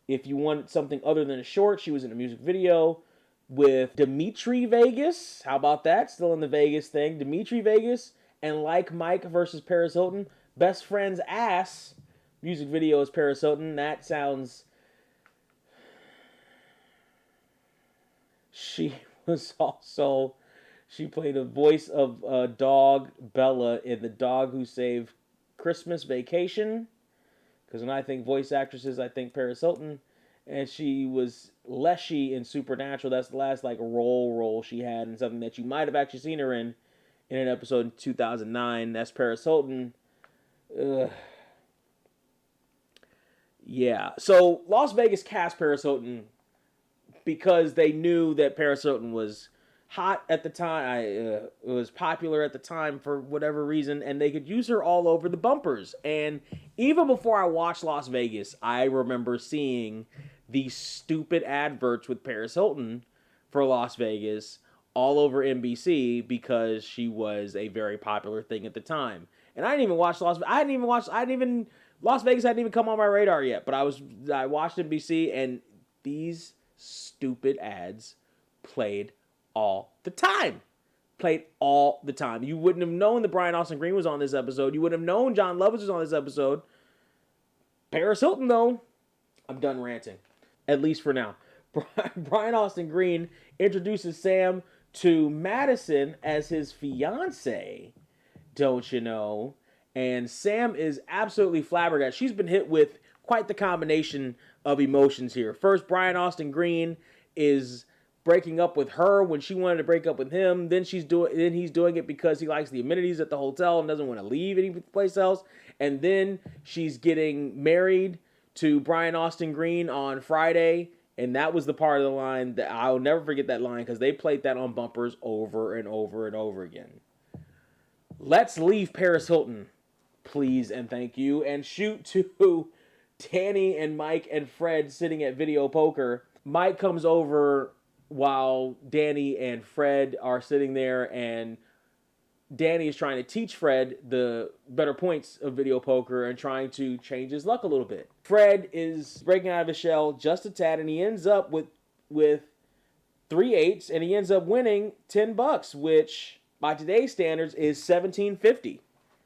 If you wanted something other than a short, she was in a music video with Dimitri Vegas. How about that? Still in the Vegas thing. Dimitri Vegas and Like Mike versus Paris Hilton. Best Friend's Ass. Music video is Paris Hilton. That sounds... She played a voice of dog Bella in The Dog Who Saved Christmas Vacation. Because when I think voice actresses, I think Paris Hilton. And she was Leshy in Supernatural. That's the last role she had in something that you might have actually seen her in an episode in 2009. That's Paris Hilton. Ugh. Yeah. So Las Vegas cast Paris Hilton because they knew that Paris Hilton was hot at the time, was popular at the time for whatever reason, and they could use her all over the bumpers. And even before I watched Las Vegas, I remember seeing these stupid adverts with Paris Hilton for Las Vegas all over NBC because she was a very popular thing at the time. And I didn't even watch Las Vegas hadn't even come on my radar yet, but I watched NBC, and these stupid ads played all the time. You wouldn't have known that Brian Austin Green was on this episode. You wouldn't have known Jon Lovitz was on this episode. Paris Hilton, though. I'm done ranting. At least for now. Brian Austin Green introduces Sam to Madison as his fiance. Don't you know? And Sam is absolutely flabbergasted. She's been hit with quite the combination of emotions here. First, Brian Austin Green is breaking up with her when she wanted to break up with him. Then he's doing it because he likes the amenities at the hotel and doesn't want to leave any place else. And then she's getting married to Brian Austin Green on Friday. And that was the part of the line that I'll never forget that line because they played that on bumpers over and over and over again. Let's leave Paris Hilton, please and thank you, and shoot to Danny and Mike and Fred sitting at video poker. Mike comes over while Danny and Fred are sitting there, and Danny is trying to teach Fred the better points of video poker and trying to change his luck a little bit. Fred is breaking out of his shell just a tad, and he ends up with 3 8s, and he ends up winning $10, which by today's standards is $17.50.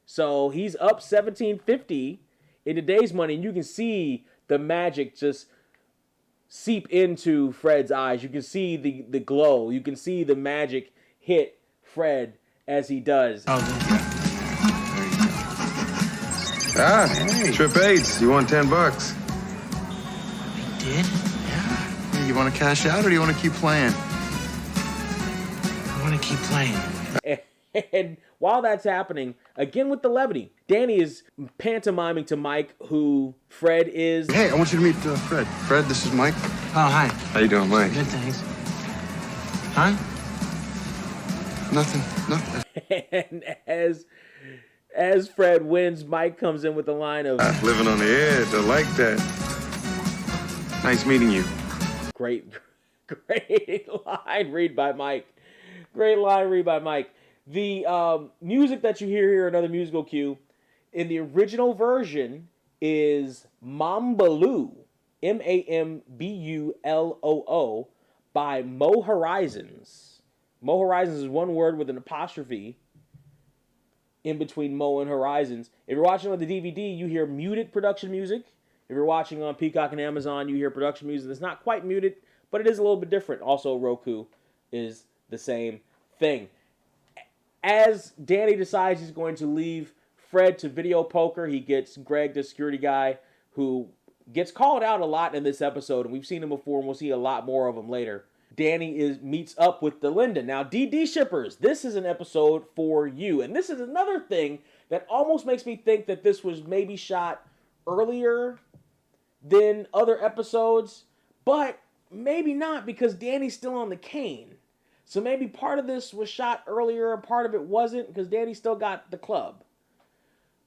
So he's up $17.50 in today's money, and you can see the magic just seep into Fred's eyes. You can see the glow. You can see the magic hit Fred as he does. Hey. Trip 8s. You want $10? I did? Yeah. Hey, you want to cash out or do you want to keep playing? I want to keep playing. And while that's happening, again with the levity, Danny is pantomiming to Mike who Fred is. Hey, I want you to meet Fred. Fred, this is Mike. Oh, hi. How you doing, Mike? Good, thanks. Huh? Nothing. And as Fred wins, Mike comes in with a line of Living on the edge. I like that. Nice meeting you. great line read by Mike. Great line read by Mike. The music that you hear here, another musical cue, in the original version is Mambaloo, Mambuloo, by Mo Horizons. Mo Horizons is one word with an apostrophe in between Mo and Horizons. If you're watching on the DVD, you hear muted production music. If you're watching on Peacock and Amazon, you hear production music that's not quite muted, but it is a little bit different. Also, Roku is the same thing. As Danny decides he's going to leave Fred to video poker, he gets Greg, the security guy, who gets called out a lot in this episode, and we've seen him before, and we'll see a lot more of him later. Danny meets up with Delinda. Now, DD Shippers, this is an episode for you. And this is another thing that almost makes me think that this was maybe shot earlier than other episodes, but maybe not because Danny's still on the cane. So maybe part of this was shot earlier and part of it wasn't because Danny still got the club.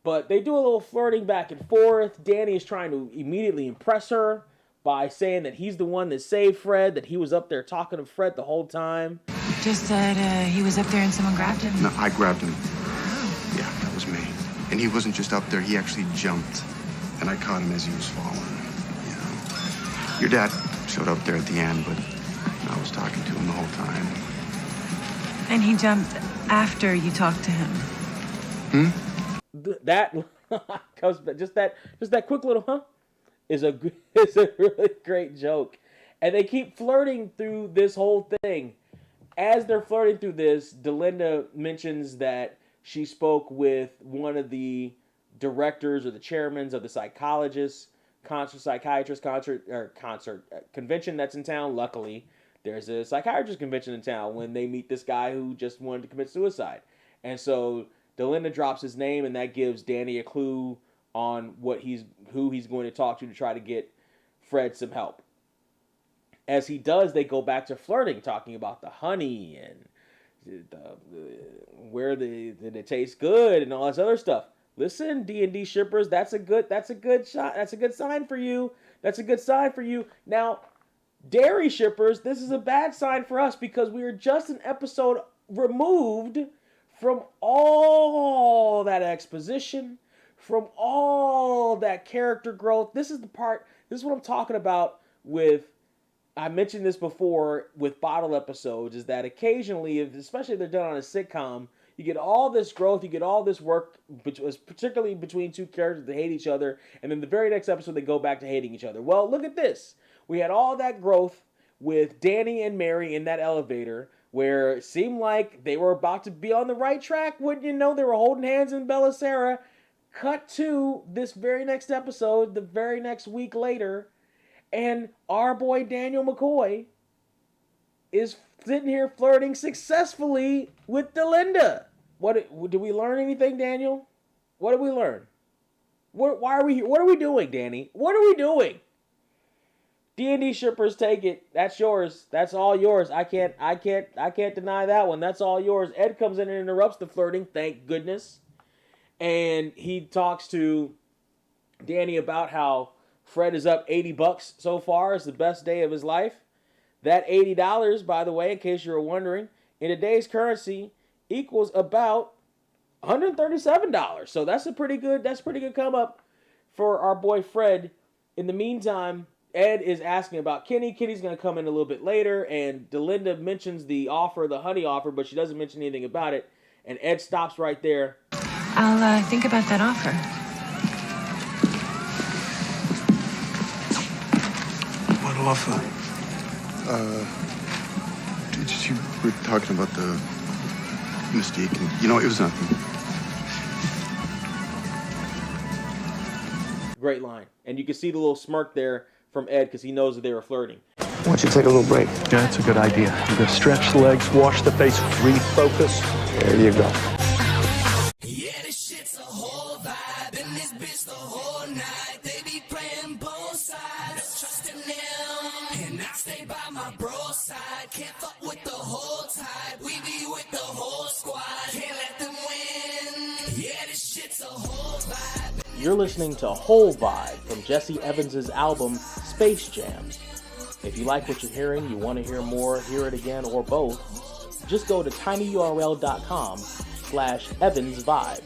But they do a little flirting back and forth. Danny is trying to immediately impress her by saying that he's the one that saved Fred, that he was up there talking to Fred the whole time. Just that he was up there and someone grabbed him. No, I grabbed him. Yeah, that was me. And he wasn't just up there, he actually jumped. And I caught him as he was falling. You know. Your dad showed up there at the end, but I was talking to him the whole time. And he jumped after you talked to him. That comes just that quick little is a really great joke. And they keep flirting through this whole thing. As they're flirting through this, Delinda mentions that she spoke with one of the directors or the chairmans of the psychiatrist convention that's in town. Luckily, there's a psychiatrist convention in town when they meet this guy who just wanted to commit suicide. And so Delinda drops his name, and that gives Danny a clue on who he's going to talk to try to get Fred some help. As he does, they go back to flirting, talking about the honey and where it tastes good and all this other stuff. Listen, D&D shippers, that's a good shot. That's a good sign for you. That's a good sign for you. Now, dairy shippers, this is a bad sign for us because we are just an episode removed from all that exposition, from all that character growth. This is what I'm talking about with, I mentioned this before with bottle episodes, is that occasionally, especially if they're done on a sitcom, you get all this growth, you get all this work, particularly between two characters that hate each other, and then the very next episode they go back to hating each other. Well, look at this. We had all that growth with Danny and Mary in that elevator, where it seemed like they were about to be on the right track. Wouldn't you know, they were holding hands in Bella Sarah. Cut to this very next episode, the very next week later, and our boy Daniel McCoy is sitting here flirting successfully with Delinda. Did we learn anything, Daniel? What did we learn? Why are we here? What are we doing, Danny? What are we doing? D&D shippers, take it. That's yours. That's all yours. I can't deny that one. That's all yours. Ed comes in and interrupts the flirting, thank goodness. And he talks to Danny about how Fred is up $80 so far. It's the best day of his life. That $80, by the way, in case you were wondering, in today's currency equals about $137. So that's pretty good come up for our boy Fred. In the meantime, Ed is asking about Kenny. Kenny's going to come in a little bit later, and Delinda mentions the honey offer, but she doesn't mention anything about it. And Ed stops right there. I'll think about that offer. What offer? You were talking about the mistake, and, it was nothing. Great line. And you can see the little smirk there from Ed because he knows that they were flirting. Why don't you take a little break? Yeah, that's a good idea. I'm gonna stretch the legs, wash the face, refocus. There you go. Yeah, this shit's a whole vibe, and this bitch the whole night. They be playing both sides, trusting them, and I stay by my bro side. Can't fuck with the whole tide. We be with the whole squad. Can't let them win. Yeah, this shit's a whole vibe. You're listening to Whole Vibe from Jesse Evans' album Space Jam. If you like what you're hearing, you want to hear more, hear it again, or both, just go to tinyurl.com/EvansVibe.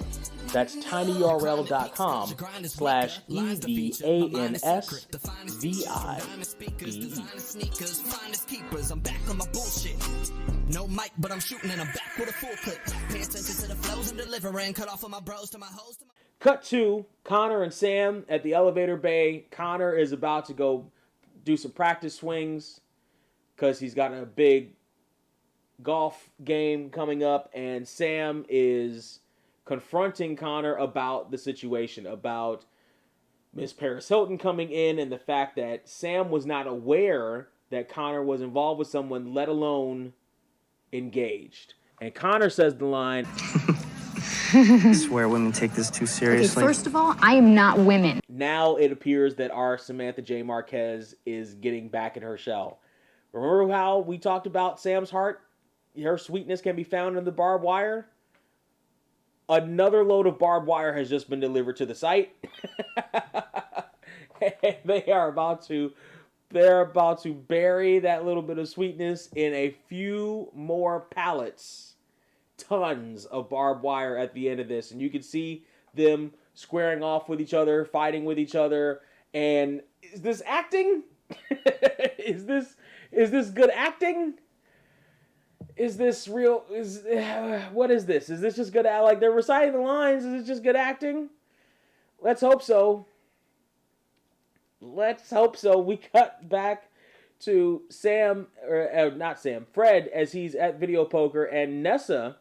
That's tinyurl.com/EvansVibe. I'm back on my bullshit. No mic, but I'm shooting and I'm back with a full clip. Pay attention to the flows I'm delivering. Cut off of my bros to my hoes to my... Cut to Connor and Sam at the elevator bay. Connor is about to go do some practice swings because he's got a big golf game coming up, and Sam is confronting Connor about the situation, about Miss Paris Hilton coming in and the fact that Sam was not aware that Connor was involved with someone, let alone engaged. And Connor says the line... I swear women take this too seriously. Okay, first of all, I am not women. Now it appears that our Samantha J. Marquez is getting back in her shell. Remember how we talked about Sam's heart? Her sweetness can be found in the barbed wire? Another load of barbed wire has just been delivered to the site. They're about to bury that little bit of sweetness in a few more pallets. Tons of barbed wire at the end of this, and you can see them squaring off with each other, fighting with each other. And is this acting? is this good acting? Is this real? What is this? Is this just good? Like they're reciting the lines? Is it just good acting? Let's hope so. Let's hope so. We cut back to Sam, or not Sam, Fred, as he's at video poker, and Nessa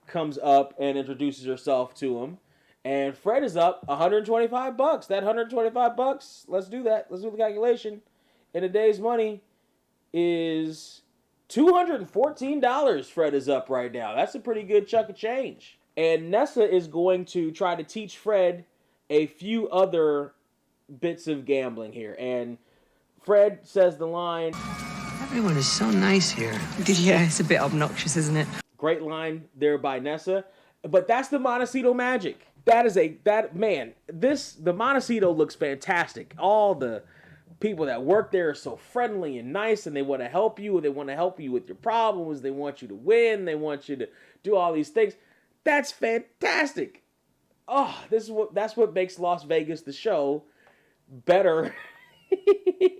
comes up and introduces herself to him, and Fred is up $125. That $125, let's do that. Let's do the calculation. In today's money is $214. Fred is up right now. That's a pretty good chunk of change. And Nessa is going to try to teach Fred a few other bits of gambling here. And Fred says the line, Everyone is so nice here. Yeah, it's a bit obnoxious, isn't it? great line there by Nessa. But that's the Montecito Magic. The Montecito looks fantastic. All the people that work there are so friendly and nice, and they want to help you. They want to help you with your problems. They want you to win. They want you to do all these things. That's fantastic. Oh, that's what makes Las Vegas the show better.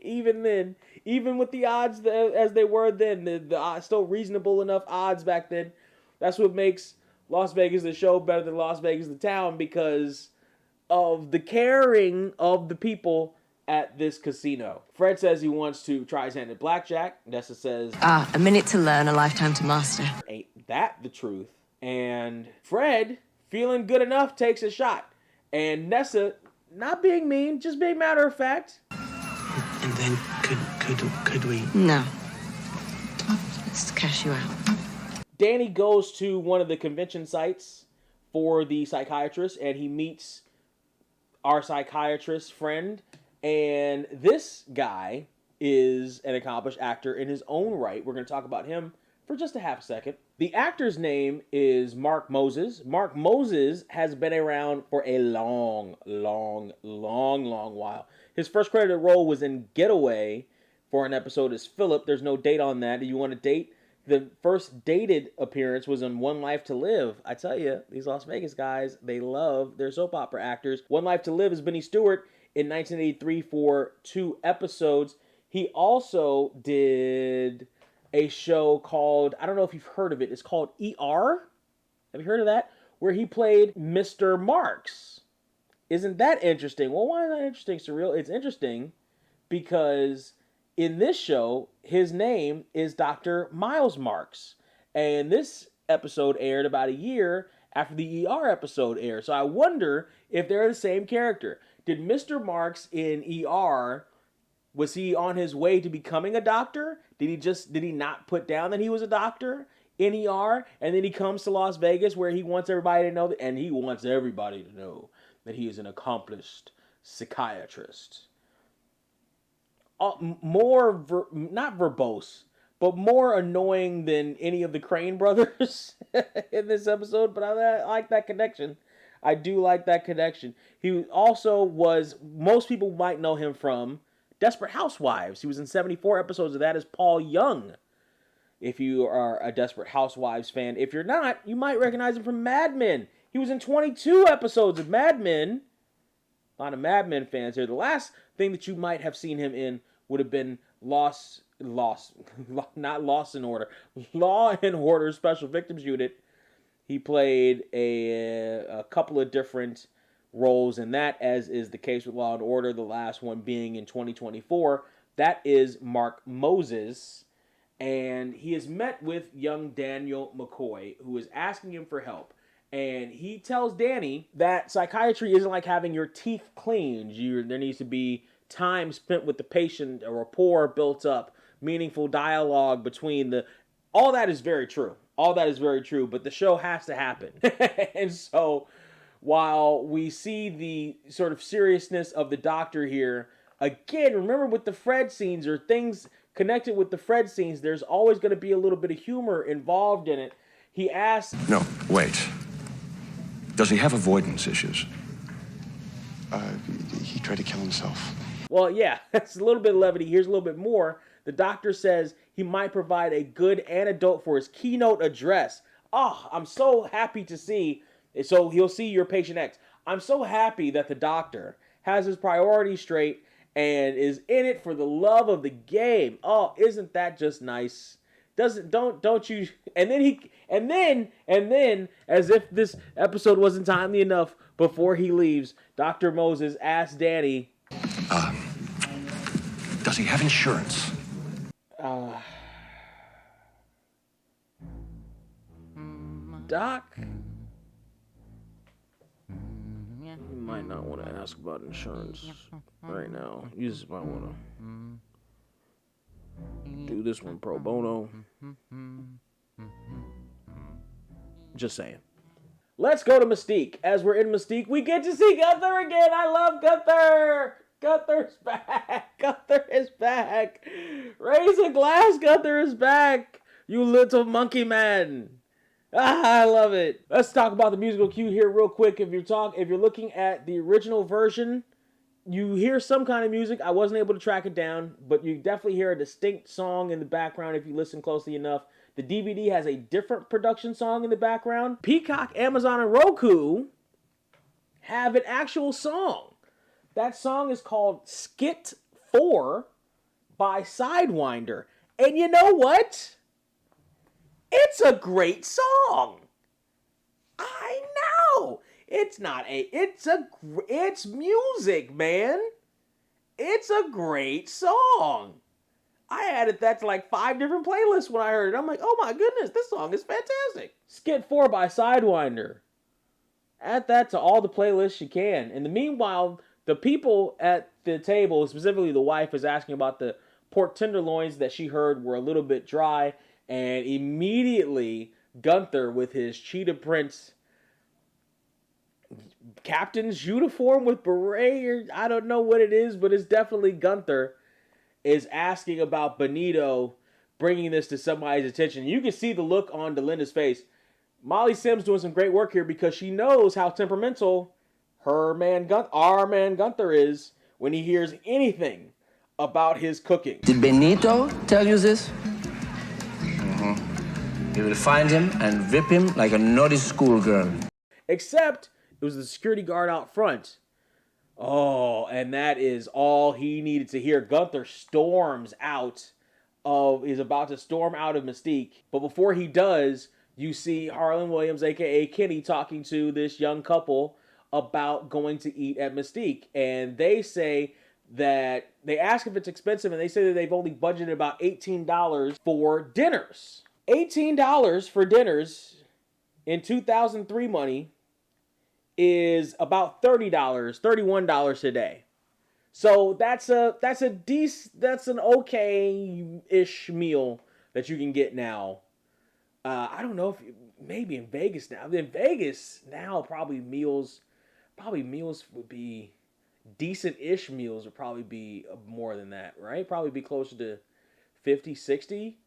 Even then, even with the odds as they were then, the still reasonable enough odds back then. That's what makes Las Vegas the show better than Las Vegas the town, because of the caring of the people at this casino. Fred says he wants to try his hand at blackjack. Nessa says, a minute to learn, a lifetime to master. Ain't that the truth? And Fred, feeling good enough, takes a shot. And Nessa, not being mean, just being matter of fact. And then could we? No. Just to cash you out. Danny goes to one of the convention sites for the psychiatrist, and he meets our psychiatrist friend. And this guy is an accomplished actor in his own right. We're going to talk about him for just a half second. The actor's name is Mark Moses. Mark Moses has been around for a long while. His first credited role was in Getaway for an episode as Philip. There's no date on that. Do you want to date? The first dated appearance was in One Life to Live. I tell you, these Las Vegas guys, they love their soap opera actors. One Life to Live is Benny Stewart in 1983 for 2 episodes. He also did a show called, I don't know if you've heard of it, it's called ER. Have you heard of that? Where he played Mr. Marks. Isn't that interesting? Well, why is that interesting, Surreal? It's interesting because in this show, his name is Dr. Miles Marks. And this episode aired about a year after the ER episode aired. So I wonder if they're the same character. Did Mr. Marks in ER, was he on his way to becoming a doctor? Did he not put down that he was a doctor in ER? And then he comes to Las Vegas where he wants everybody to know, and he wants everybody to know that he is an accomplished psychiatrist. Not verbose, but more annoying than any of the Crane brothers in this episode. But I like that connection. I do like that connection. He also was, most people might know him from Desperate Housewives. He was in 74 episodes of that as Paul Young. If you are a Desperate Housewives fan. If you're not, you might recognize him from Mad Men. He was in 22 episodes of Mad Men. A lot of Mad Men fans here. The last thing that you might have seen him in would have been Law and Order Special Victims Unit. He played a couple of different roles in that, as is the case with Law and Order, the last one being in 2024. That is Mark Moses, and he has met with young Daniel McCoy, who is asking him for help. And he tells Danny that psychiatry isn't like having your teeth cleaned. There needs to be time spent with the patient, a rapport built up, meaningful dialogue between the... All that is very true. All that is very true, but the show has to happen. And so, while we see the sort of seriousness of the doctor here, again, remember with the Fred scenes or things connected with the Fred scenes, there's always going to be a little bit of humor involved in it. He asks... No, wait. Does he have avoidance issues? He tried to kill himself. Well, yeah, that's a little bit of levity. Here's a little bit more. The doctor says he might provide a good antidote for his keynote address. Oh, I'm so happy to see. So he'll see your patient X. I'm so happy that the doctor has his priorities straight and is in it for the love of the game. Oh, isn't that just nice? Don't you? And then, as if this episode wasn't timely enough, before he leaves, Dr. Moses asks Danny, does he have insurance? Doc, you might not want to ask about insurance right now. You just might want to do this one pro bono. Just saying. Let's go to Mystique. As we're in Mystique, we get to see Gunther again. I love Gunther. Gunther's back. Gunther is back. Raise a glass. Gunther is back. You little monkey man. I love it. Let's talk about the musical cue here real quick. If you're looking at the original version, you hear some kind of music. I wasn't able to track it down, but you definitely hear a distinct song in the background if you listen closely enough. The DVD has a different production song in the background. Peacock, Amazon, and Roku have an actual song. That song is called Skit 4 by Sidewinder. And you know what? It's a great song. I know. It's music, man. It's a great song. I added that to like 5 different playlists when I heard it. I'm like, oh my goodness, this song is fantastic. Skit 4 by Sidewinder. Add that to all the playlists you can. In the meanwhile, the people at the table, specifically the wife, is asking about the pork tenderloins that she heard were a little bit dry, and immediately Gunther, with his cheetah print captain's uniform with beret, or I don't know what it is, but it's definitely Gunther, is asking about Benito bringing this to somebody's attention. You can see the look on Delinda's face. Molly Sims doing some great work here because she knows how temperamental our man Gunther is when he hears anything about his cooking. Did Benito tell you this? You will find him and whip him like a naughty schoolgirl. Except it was the security guard out front. Oh, and that is all he needed to hear. Gunther is about to storm out of Mystique. But before he does, you see Harland Williams, a.k.a. Kenny, talking to this young couple about going to eat at Mystique. And they say that, they ask if it's expensive, and they say that they've only budgeted about $18 for dinners. $18 for dinners in 2003 money is about $30, $31 today. So that's an okay-ish meal that you can get now. I don't know if maybe in Vegas now. In Vegas now, probably meals would be decent-ish meals would probably be more than that, right? Probably be closer to 50, 60,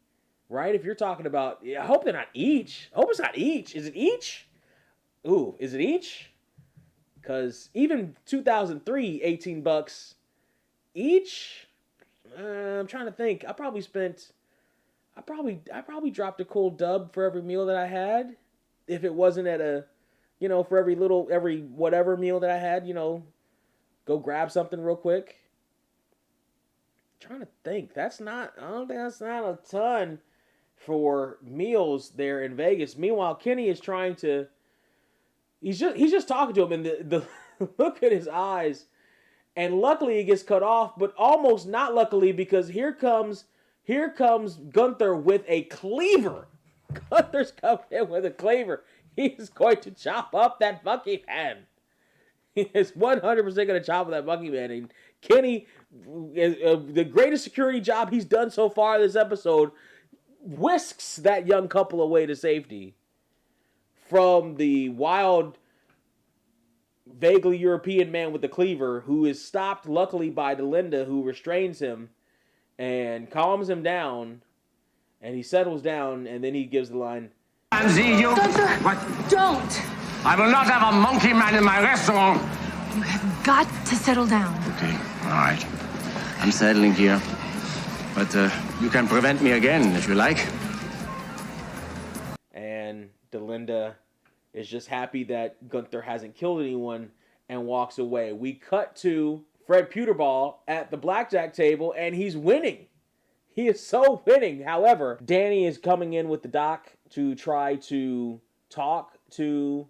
right? If you're talking about, I hope they're not each. I hope it's not each. Is it each? Ooh, is it each? Because even 2003, $18 each. I'm trying to think. I probably dropped a cool dub for every meal that I had. If it wasn't at a, for every whatever meal that I had, go grab something real quick. I'm trying to think. I don't think that's not a ton for meals there in Vegas. Meanwhile, Kenny is trying to, he's just talking to him, and the look at his eyes, and luckily he gets cut off, but almost not luckily, because here comes Gunther with a cleaver. Gunther's coming in with a cleaver. He is going to chop up that monkey man. He is 100% going to chop up that monkey man. And Kenny, the greatest security job he's done so far this episode, whisks that young couple away to safety from the wild, vaguely European man with the cleaver, who is stopped luckily by Delinda, who restrains him and calms him down, and he settles down, and then he gives the line, Gunther, What? don't! I will not have a monkey man in my restaurant. You have got to settle down. Okay, all right. I'm settling here. But you can prevent me again if you like. And Delinda is just happy that Gunther hasn't killed anyone and walks away. We cut to Fred Puterball at the blackjack table, and he's winning. He is so winning. However, Danny is coming in with the doc to try to talk to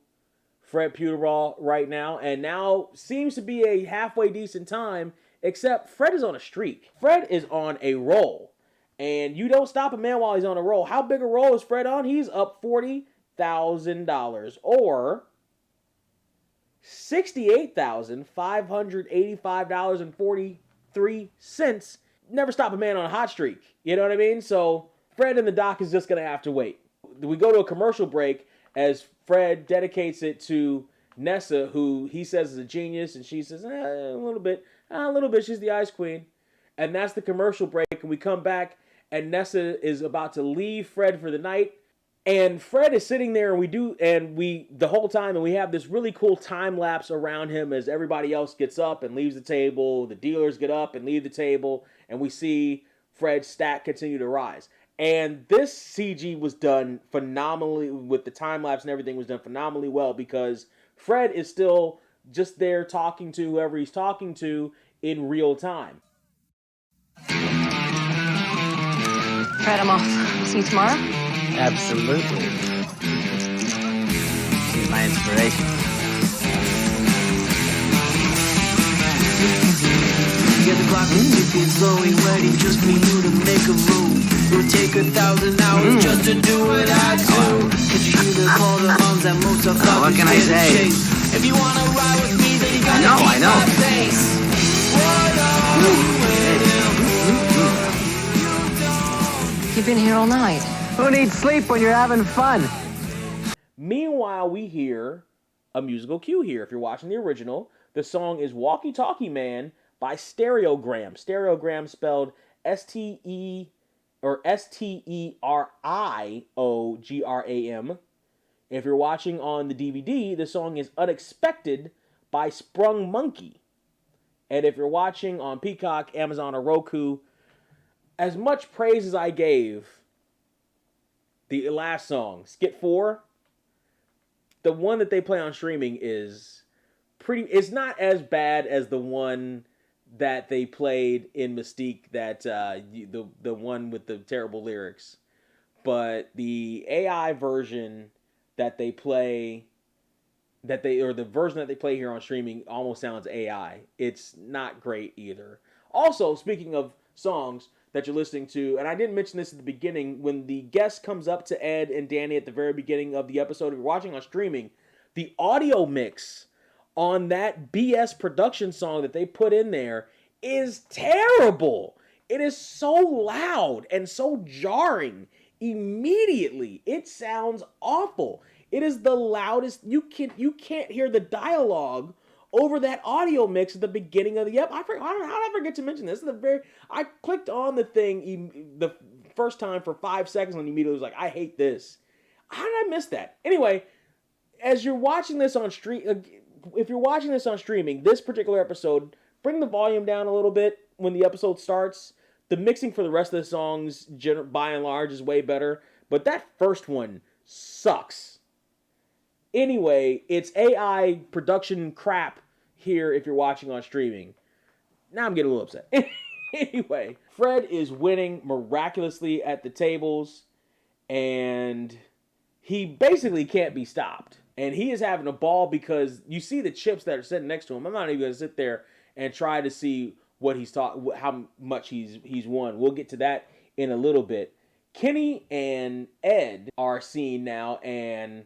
Fred Puterball right now, and now seems to be a halfway decent time, except Fred is on a streak. Fred is on a roll, and you don't stop a man while he's on a roll. How big a roll is Fred on? He's up $40,000, or $68,585.43. Never stop a man on a hot streak. You know what I mean? So Fred and the doc is just going to have to wait. We go to a commercial break as Fred dedicates it to Nessa, who he says is a genius, and she says, a little bit, she's the ice queen. And that's the commercial break, and we come back, and Nessa is about to leave Fred for the night, and Fred is sitting there, and we the whole time, and we have this really cool time lapse around him as everybody else gets up and leaves the table, the dealers get up and leave the table, and we see Fred's stack continue to rise. And this CG was done phenomenally, with the time lapse and everything was done phenomenally well, because Fred is still just there talking to whoever he's talking to in real time. Fred, I'm off. See you tomorrow? Absolutely. She's my inspiration. Get the clock and it's slowing, ready just for you to make a move. It would take 1,000 hours just to do what I do. Could you hear the call to arms that most of us what can I say? If you wanna ride with me, then you gotta I know. What are you waiting for? you've been here all night. Who needs sleep when you're having fun? Meanwhile, we hear a musical cue here. If you're watching the original, the song is Walkie Talkie Man by Stereogram. Stereogram spelled S-T-E or Stereogram. If you're watching on the DVD, the song is Unexpected by Sprung Monkey. And if you're watching on Peacock, Amazon, or Roku, as much praise as I gave the last song, Skit 4, the one that they play on streaming is it's not as bad as the one that they played in Mystique, that the one with the terrible lyrics. But the AI version that they play, the version that they play here on streaming almost sounds AI. It's not great either. Also, speaking of songs that you're listening to, and I didn't mention this at the beginning, when the guest comes up to Ed and Danny at the very beginning of the episode, if you're watching on streaming, the audio mix on that BS production song that they put in there is terrible. It is so loud and so jarring immediately. It sounds awful. It is the loudest. You can't hear the dialogue over that audio mix at the beginning of the how did I forget to mention this? I clicked on the thing the first time for 5 seconds and immediately was like, I hate this. How did I miss that? Anyway, as you're watching this on if you're watching this on streaming, this particular episode, bring the volume down a little bit when the episode starts. The mixing for the rest of the songs, by and large, is way better. But that first one sucks. Anyway, it's AI production crap here if you're watching on streaming. Now I'm getting a little upset. Anyway, Fred is winning miraculously at the tables, and he basically can't be stopped. And he is having a ball because you see the chips that are sitting next to him. I'm not even going to sit there and try to see what how much he's won. We'll get to that in a little bit. Kenny and Ed are seen now, and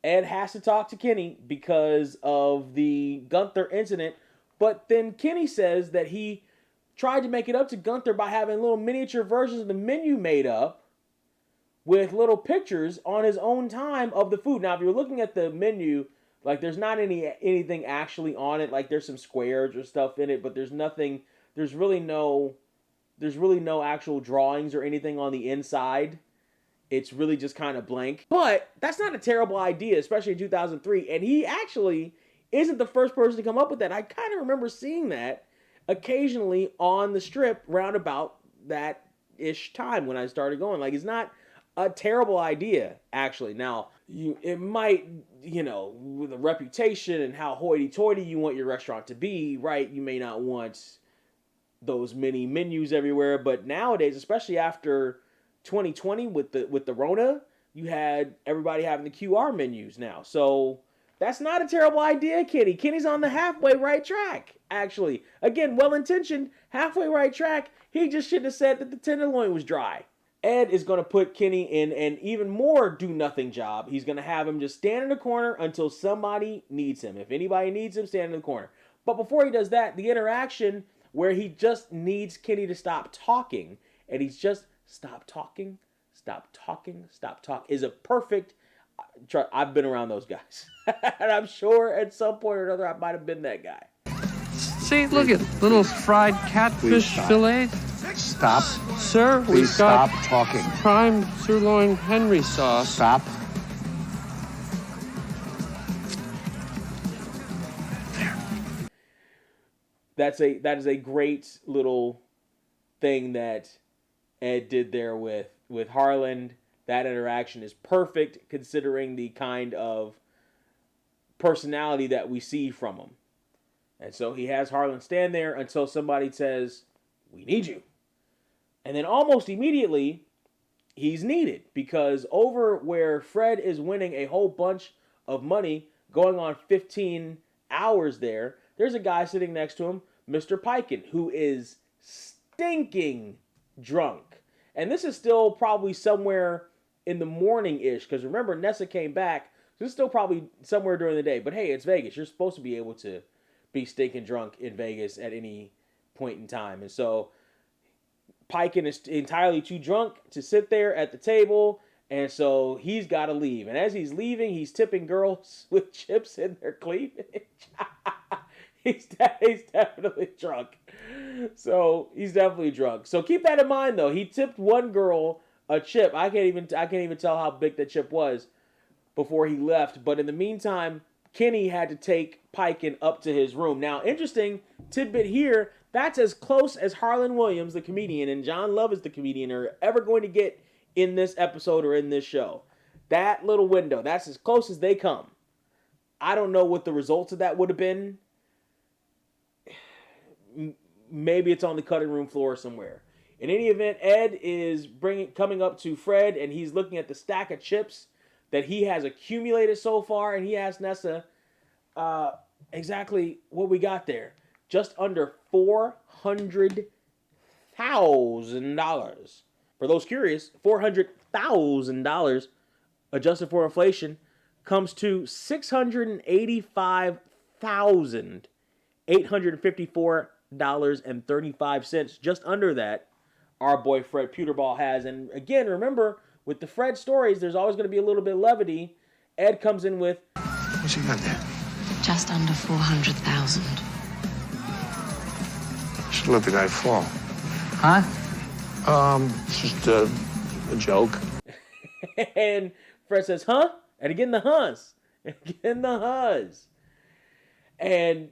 Ed has to talk to Kenny because of the Gunther incident. But then Kenny says that he tried to make it up to Gunther by having little miniature versions of the menu made up with little pictures on his own time of the food. Now, if you're looking at the menu, like, there's not anything actually on it. Like, there's some squares or stuff in it, but there's nothing. There's really no actual drawings or anything on the inside. It's really just kind of blank. But that's not a terrible idea, especially in 2003. And he actually isn't the first person to come up with that. I kind of remember seeing that occasionally on the strip round about that ish time when I started going. Like, it's not a terrible idea, actually. Now, it might, with a reputation and how hoity-toity you want your restaurant to be, right? You may not want those mini menus everywhere, but nowadays, especially after 2020 with the Rona, you had everybody having the QR menus now. So that's not a terrible idea, Kenny. Kenny's on the halfway right track, actually. Again, well-intentioned, halfway right track. He just shouldn't have said that the tenderloin was dry. Ed is going to put Kenny in an even more do-nothing job. He's going to have him just stand in the corner until somebody needs him. If anybody needs him, stand in the corner. But before he does that, the interaction where he just needs Kenny to stop talking, and he's just stop talking, is a perfect. I've been around those guys. And I'm sure at some point or another I might have been that guy. See, look at little fried catfish fillet. Stop. Sir, Please we've got stop talking. prime sirloin Henry sauce. Stop. That is a great little thing that Ed did there with Harland. That interaction is perfect considering the kind of personality that we see from him. And so he has Harland stand there until somebody says, "We need you." And then almost immediately, he's needed because over where Fred is winning a whole bunch of money, going on 15 hours there's a guy sitting next to him, Mr. Piken, who is stinking drunk. And this is still probably somewhere in the morning-ish, because remember, Nessa came back, so it's still probably somewhere during the day. But hey, it's Vegas. You're supposed to be able to be stinking drunk in Vegas at any point in time. And so Piken is entirely too drunk to sit there at the table, and so he's got to leave. And as he's leaving, he's tipping girls with chips in their cleavage. He's definitely drunk. So he's definitely drunk. So keep that in mind, though. He tipped one girl a chip. I can't even tell how big that chip was before he left. But in the meantime, Kenny had to take Piken up to his room. Now, interesting tidbit here. That's as close as Harland Williams, the comedian, and Jon Lovitz, the comedian, are ever going to get in this episode or in this show. That little window, that's as close as they come. I don't know what the results of that would have been. Maybe it's on the cutting room floor somewhere. In any event, Ed is coming up to Fred, and he's looking at the stack of chips that he has accumulated so far, and he asks Nessa exactly what we got there. Just under $400,000. For those curious, $400,000 adjusted for inflation comes to $685,854.35. Just under that, our boy Fred Puterball has. And again, remember, with the Fred stories, there's always going to be a little bit of levity. Ed comes in with, What you got there? Just under 400,000. Should let the guy fall. Huh? It's just a joke. And Fred says, huh? And again the huhs. Again the huhs. And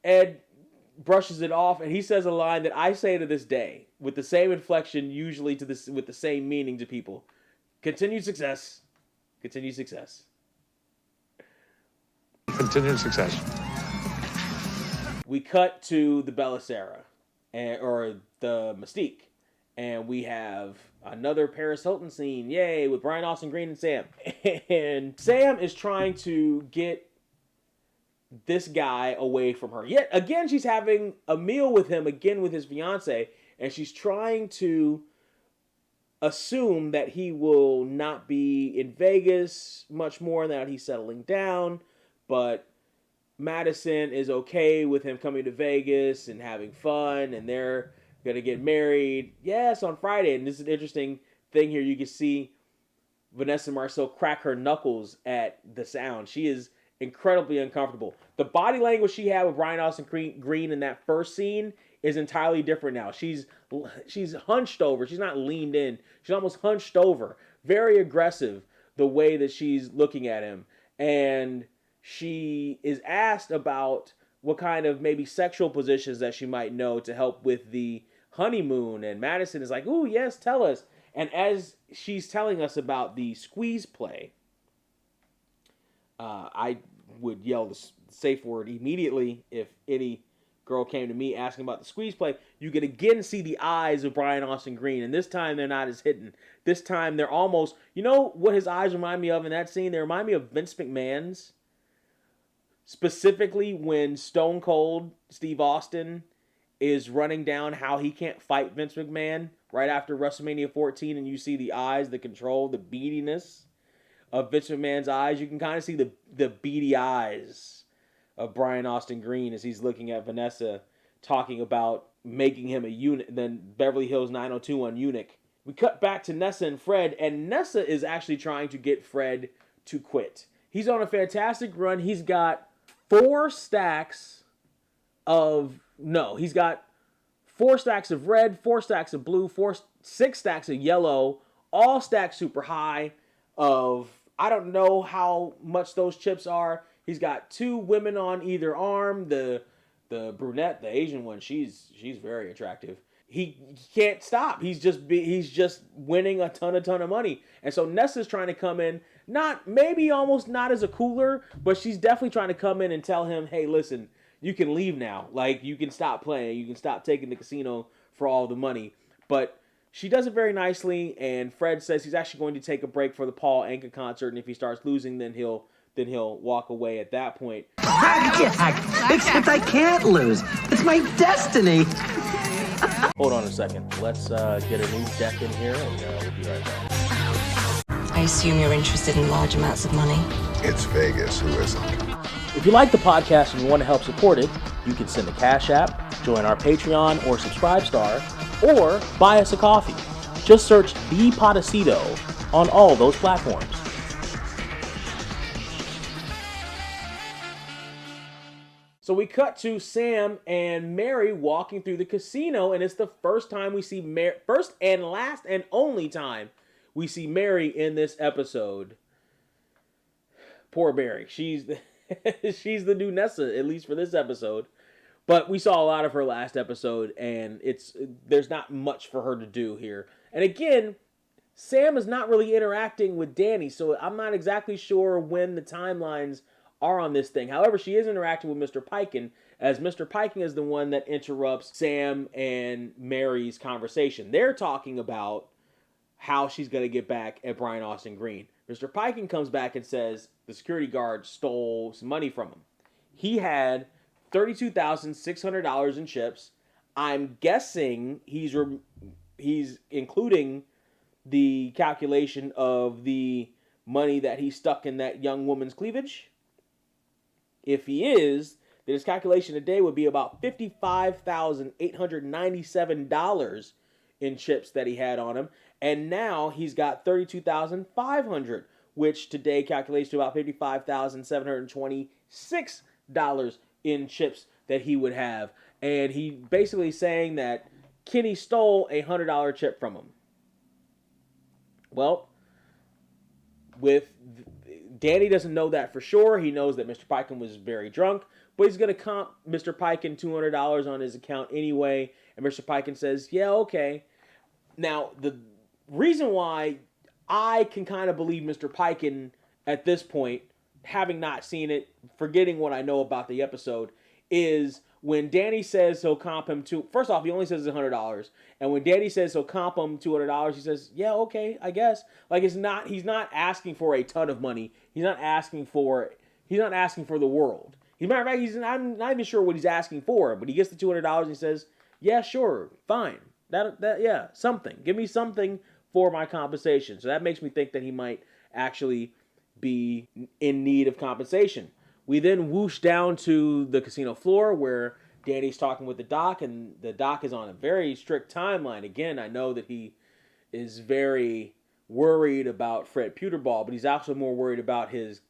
Ed brushes it off, and he says a line that I say to this day, with the same inflection, usually with the same meaning to people. Continued success. Continued success. Continued success. We cut to the Belisara, or the Mystique, and we have another Paris Hilton scene, yay, with Brian Austin Green and Sam. And Sam is trying to get this guy away from her. Yet again, she's having a meal with him, again with his fiance, and she's trying to assume that he will not be in Vegas much more, that he's settling down, but Madison is okay with him coming to Vegas and having fun, and they're going to get married, yes, on Friday. And this is an interesting thing here. You can see Vanessa Marcel crack her knuckles at the sound. She is incredibly uncomfortable. The body language she had with Brian Austin Green in that first scene is entirely different now. She's hunched over. She's not leaned in. She's almost hunched over. Very aggressive, the way that she's looking at him. And she is asked about what kind of maybe sexual positions that she might know to help with the honeymoon. And Madison is like, ooh, yes, tell us. And as she's telling us about the squeeze play, I would yell the safe word immediately if any girl came to me asking about the squeeze play. You could again see the eyes of Brian Austin Green, and this time they're not as hidden. This time they're almost, you know what his eyes remind me of in that scene? They remind me of Vince McMahon's. Specifically when Stone Cold Steve Austin is running down how he can't fight Vince McMahon right after WrestleMania 14, and you see the eyes, the control, the beadiness of Vince McMahon's eyes. You can kind of see the beady eyes of Brian Austin Green as he's looking at Vanessa, talking about making him a eunuch, then Beverly Hills 90210 eunuch. We cut back to Nessa and Fred, and Nessa is actually trying to get Fred to quit. He's on a fantastic run. He's got 4 stacks of red, 4 stacks of blue, 6 stacks of yellow, all stacked super high of, I don't know how much those chips are. He's got 2 women on either arm. The brunette, the Asian one, she's very attractive. He can't stop. He's just winning a ton of money. And so Nessa's trying to come in, almost not as a cooler, but she's definitely trying to come in and tell him, hey, listen, you can leave now. Like, you can stop playing. You can stop taking the casino for all the money. But she does it very nicely, and Fred says he's actually going to take a break for the Paul Anka concert, and if he starts losing, then he'll walk away at that point. Except I can't lose. It's my destiny. Hold on a second. Let's get a new deck in here, and we'll be right back. I assume you're interested in large amounts of money. It's Vegas, who isn't? If you like the podcast and you want to help support it, you can send a Cash App, join our Patreon or Subscribe Star, or buy us a coffee. Just search The Podecito on all those platforms. So we cut to Sam and Mary walking through the casino, and it's the first time we see first and last and only time we see Mary in this episode. Poor Mary. She's the new Nessa, at least for this episode. But we saw a lot of her last episode, and there's not much for her to do here. And again, Sam is not really interacting with Danny, so I'm not exactly sure when the timelines are on this thing. However, she is interacting with Mr. Piken, as Mr. Piken is the one that interrupts Sam and Mary's conversation. They're talking about how she's going to get back at Brian Austin Green. Mr. Piken comes back and says the security guard stole some money from him. He had $32,600 in chips. I'm guessing he's including the calculation of the money that he stuck in that young woman's cleavage. If he is, then his calculation today would be about $55,897 in chips that he had on him. And now he's got $32,500, which today calculates to about $55,726 in chips that he would have. And he basically saying that Kenny stole a $100 chip from him. Well, Danny doesn't know that for sure. He knows that Mr. Piken was very drunk, but he's going to comp Mr. Piken $200 on his account anyway. And Mr. Piken says, yeah, okay. Now, the reason why I can kind of believe Mr. Piken at this point, having not seen it, forgetting what I know about the episode, is when Danny says he'll comp him first off, he only says it's $100. And when Danny says he'll comp him $200, he says, yeah, okay, I guess. Like, he's not asking for a ton of money. He's not asking for the world. He's not even sure what he's asking for, but he gets the $200 and he says, yeah, sure, fine. Yeah, something. Give me something for my compensation. So that makes me think that he might actually be in need of compensation. We then whoosh down to the casino floor where Danny's talking with the doc, and the doc is on a very strict timeline. Again, I know that he is very worried about Fred Puterball, but he's also more worried about his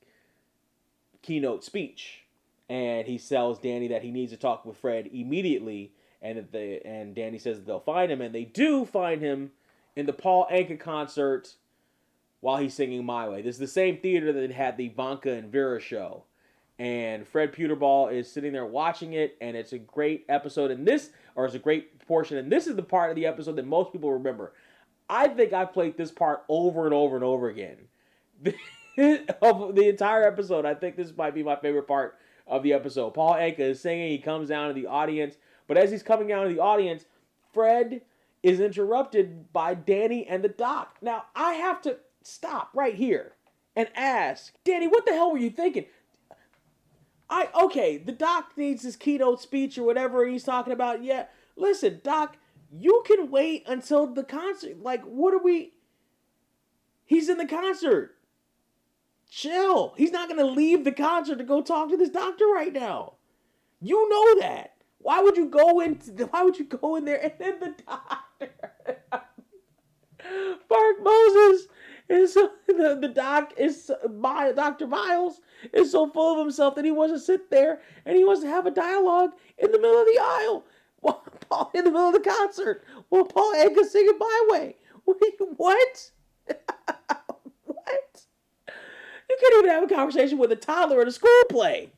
keynote speech. And he tells Danny that he needs to talk with Fred immediately, and Danny says that they'll find him, and they do find him in the Paul Anka concert while he's singing My Way. This is the same theater that had the Ivanka and Vera show. And Fred Puterball is sitting there watching it, and it's a great episode. It's a great portion. And this is the part of the episode that most people remember. I think I've played this part over and over and over again. Of the entire episode, I think this might be my favorite part of the episode. Paul Anka is singing. He comes down to the audience. But as he's coming down to the audience, Fred is interrupted by Danny and the doc. Now, I have to stop right here and ask, Danny, what the hell were you thinking? Okay, the doc needs his keynote speech or whatever he's talking about. Yeah, listen, doc, you can wait until the concert. Like, he's in the concert. Chill. He's not going to leave the concert to go talk to this doctor right now. You know that. Why would you go in there and then the doctor? Mark Moses is the doc is Dr. Miles is so full of himself that he wants to sit there and he wants to have a dialogue in the middle of the aisle. In the middle of the concert while Paul Anka's singing My Way. What? What? You can't even have a conversation with a toddler at a school play.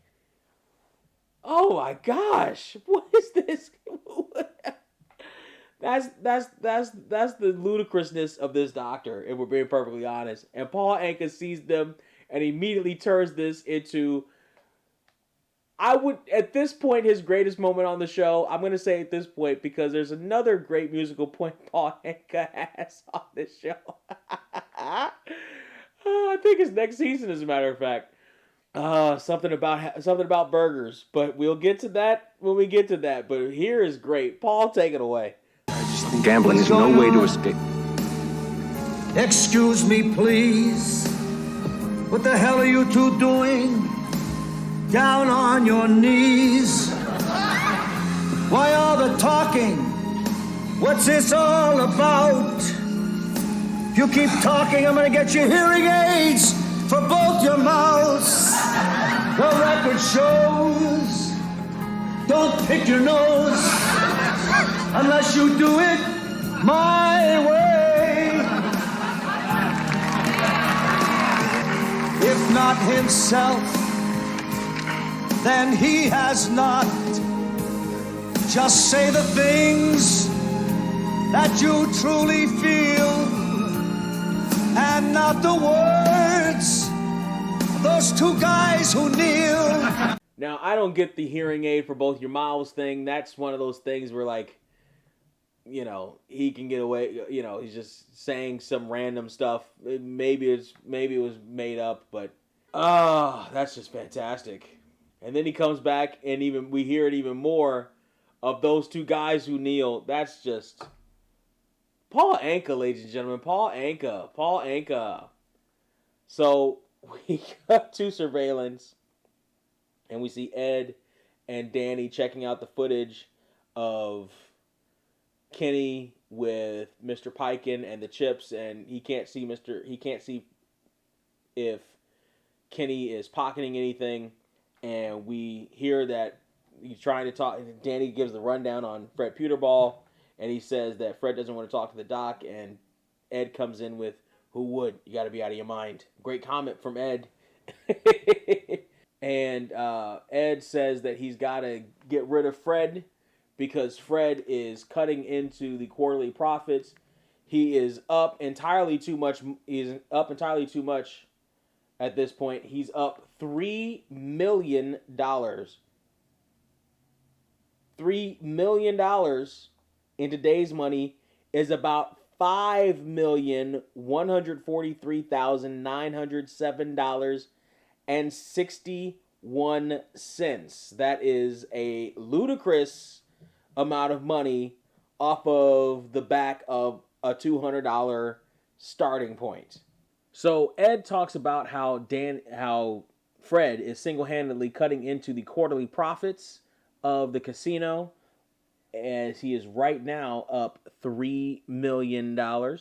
Oh my gosh. What is this? That's the ludicrousness of this doctor, if we're being perfectly honest. And Paul Anka sees them and immediately turns this into, at this point, his greatest moment on the show. I'm going to say at this point because there's another great musical point Paul Anka has on this show. I think it's next season, as a matter of fact. Something about burgers, but we'll get to that when we get to that. But here is great. Paul, take it away. Gambling is no way to escape. Excuse me, please. What the hell are you two doing? Down on your knees. Why all the talking? What's this all about? If you keep talking, I'm gonna get you hearing aids for both your mouths. The record shows, don't pick your nose unless you do it my way. If not himself, then he has not. Just say the things that you truly feel, and not the words of those two guys who kneel. Now, I don't get the hearing aid for both your mouths thing. That's one of those things where, like, you know, he can get away. You know, he's just saying some random stuff. Maybe it was made up, but that's just fantastic. And then he comes back, and we hear it even more of those two guys who kneel. That's just Paul Anka, ladies and gentlemen. Paul Anka. So we cut to surveillance, and we see Ed and Danny checking out the footage of Kenny with Mr. Piken and the chips, and he can't see if Kenny is pocketing anything. And we hear that he's trying to talk. Danny gives the rundown on Fred Puterball, and he says that Fred doesn't want to talk to the doc, and Ed comes in with, "Who would? You got to be out of your mind." Great comment from Ed. And Ed says that he's got to get rid of Fred because Fred is cutting into the quarterly profits. He is up entirely too much. He's up entirely too much at this point. He's up $3 million. $3 million in today's money is about $5,143,907.61. That is a ludicrous amount of money off of the back of a $200 starting point. So Ed talks about how Fred is single-handedly cutting into the quarterly profits of the casino, as he is right now up $3 million. Now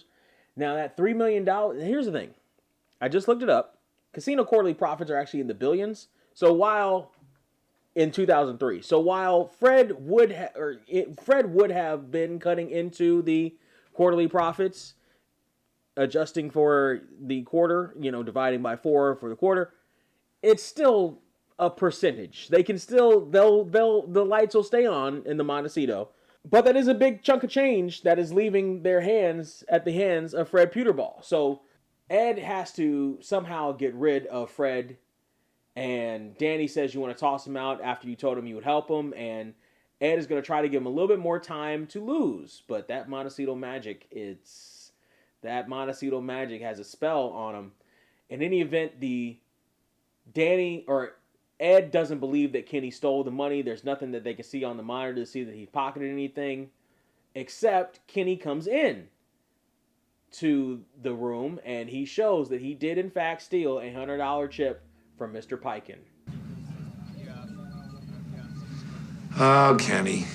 that $3 million, here's the thing. I just looked it up. Casino quarterly profits are actually in the billions. So while in 2003, Fred would have been cutting into the quarterly profits, adjusting for the quarter, dividing by 4 for the quarter, it's still a percentage. They can still, the lights will stay on in the Montecito, but that is a big chunk of change that is leaving their hands at the hands of Fred Puterball. So Ed has to somehow get rid of Fred, and Danny says you want to toss him out after you told him you would help him, and Ed is going to try to give him a little bit more time to lose, but that Montecito Magic has a spell on him. In any event, Ed doesn't believe that Kenny stole the money. There's nothing that they can see on the monitor to see that he pocketed anything, except Kenny comes in to the room and he shows that he did in fact steal a $100 chip from Mr. Piken. Oh, Kenny.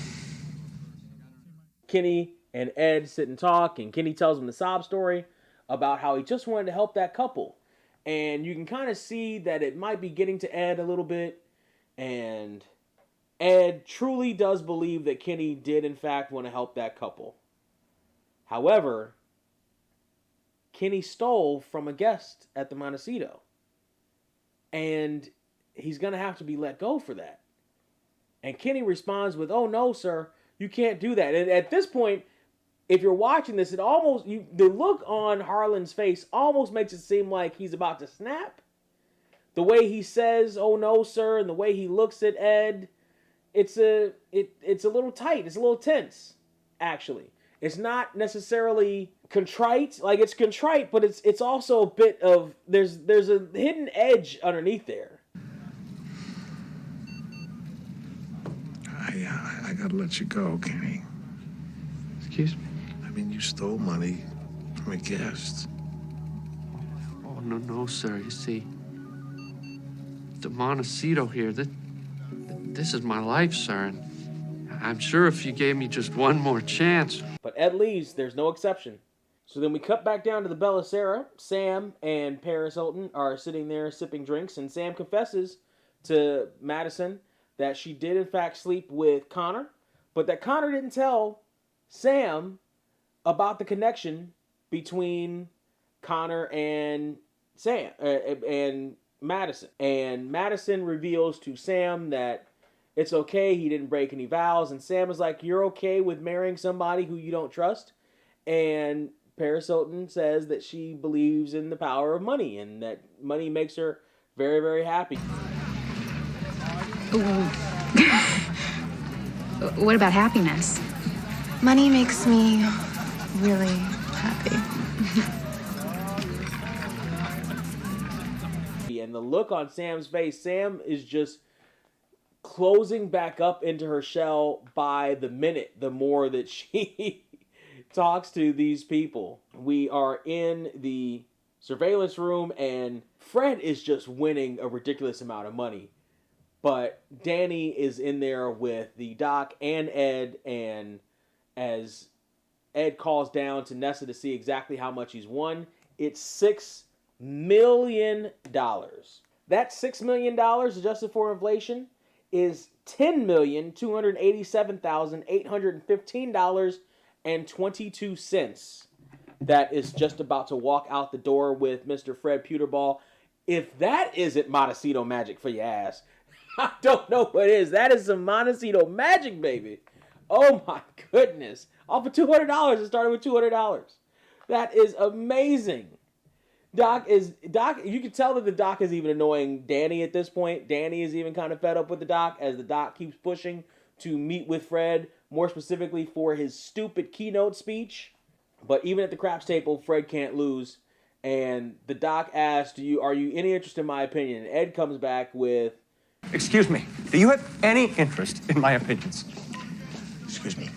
Kenny and Ed sit and talk, and Kenny tells him the sob story about how he just wanted to help that couple. And you can kind of see that it might be getting to Ed a little bit. And Ed truly does believe that Kenny did, in fact, want to help that couple. However, Kenny stole from a guest at the Montecito. And he's going to have to be let go for that. And Kenny responds with, "Oh, no, sir, you can't do that." And at this point, if you're watching this, the look on Harland's face almost makes it seem like he's about to snap. The way he says, "Oh no, sir," and the way he looks at Ed, it's a little tight. It's a little tense, actually. It's not necessarily contrite. Like, it's contrite, but it's also a bit of, there's a hidden edge underneath there. I gotta let you go, Kenny. Excuse me? I mean, you stole money from a guest. Oh, no, sir. You see, the Montecito here, this is my life, sir. And I'm sure if you gave me just one more chance. But Ed leaves. There's no exception. So then we cut back down to the Bella Sara. Sam and Paris Hilton are sitting there sipping drinks, and Sam confesses to Madison that she did in fact sleep with Connor, but that Connor didn't tell Sam about the connection between Connor and Sam and Madison. And Madison reveals to Sam that it's okay, he didn't break any vows, and Sam is like, you're okay with marrying somebody who you don't trust? And Paris Hilton says that she believes in the power of money and that money makes her very, very happy. What about happiness? Money makes me really happy. And the look on Sam's face, Sam is just closing back up into her shell by the minute, the more that she talks to these people. We are in the surveillance room, and Fred is just winning a ridiculous amount of money. But Danny is in there with the doc and Ed, and as Ed calls down to Nessa to see exactly how much he's won, it's $6 million. That $6 million, adjusted for inflation, is $10,287,815.22. That is just about to walk out the door with Mr. Fred Puterball. If that isn't Montecito Magic for your ass, I don't know what is. That is some Montecito Magic, baby. Oh my goodness. Off of $200. It started with $200. That is amazing. Doc, you can tell that the doc is even annoying Danny at this point. Danny is even kind of fed up with the doc as the doc keeps pushing to meet with Fred, more specifically for his stupid keynote speech. But even at the craps table, Fred can't lose. And the doc asks, are you any interest in my opinion? And Ed comes back with, Excuse me, do you have any interest in my opinions? Excuse me.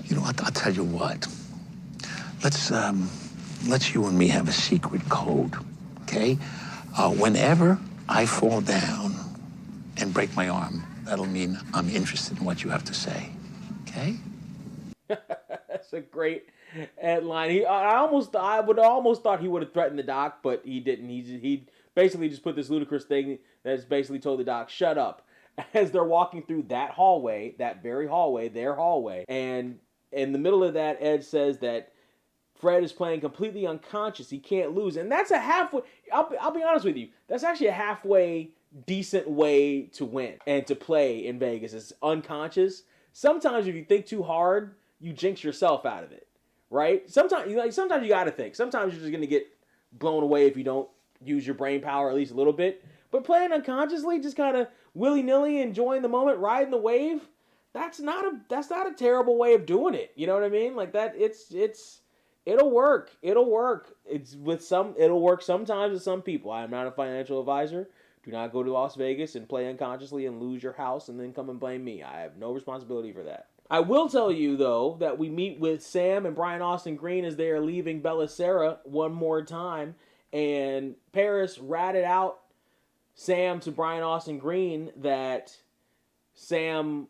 You know, I'll tell you what. Let's you and me have a secret code, okay? Whenever I fall down and break my arm, that'll mean I'm interested in what you have to say, okay? That's a great headline. I would almost thought he would have threatened the doc, but he didn't. He basically just put this ludicrous thing that's basically told the doc, shut up, as they're walking through that hallway, that very hallway, their hallway. And in the middle of that, Ed says that Fred is playing completely unconscious. He can't lose. And that's a halfway, I'll be honest with you, that's actually a halfway decent way to win and to play in Vegas. It's unconscious. Sometimes if you think too hard, you jinx yourself out of it, right? Sometimes you got to think. Sometimes you're just going to get blown away if you don't use your brain power at least a little bit. But playing unconsciously, just kind of willy-nilly enjoying the moment, riding the wave, that's not a terrible way of doing it. You know what I mean? Like that, it'll work. It'll work. It'll work sometimes with some people. I am not a financial advisor. Do not go to Las Vegas and play unconsciously and lose your house and then come and blame me. I have no responsibility for that. I will tell you, though, that we meet with Sam and Brian Austin Green as they are leaving Bella Sara one more time. And Paris ratted out Sam to Brian Austin Green that Sam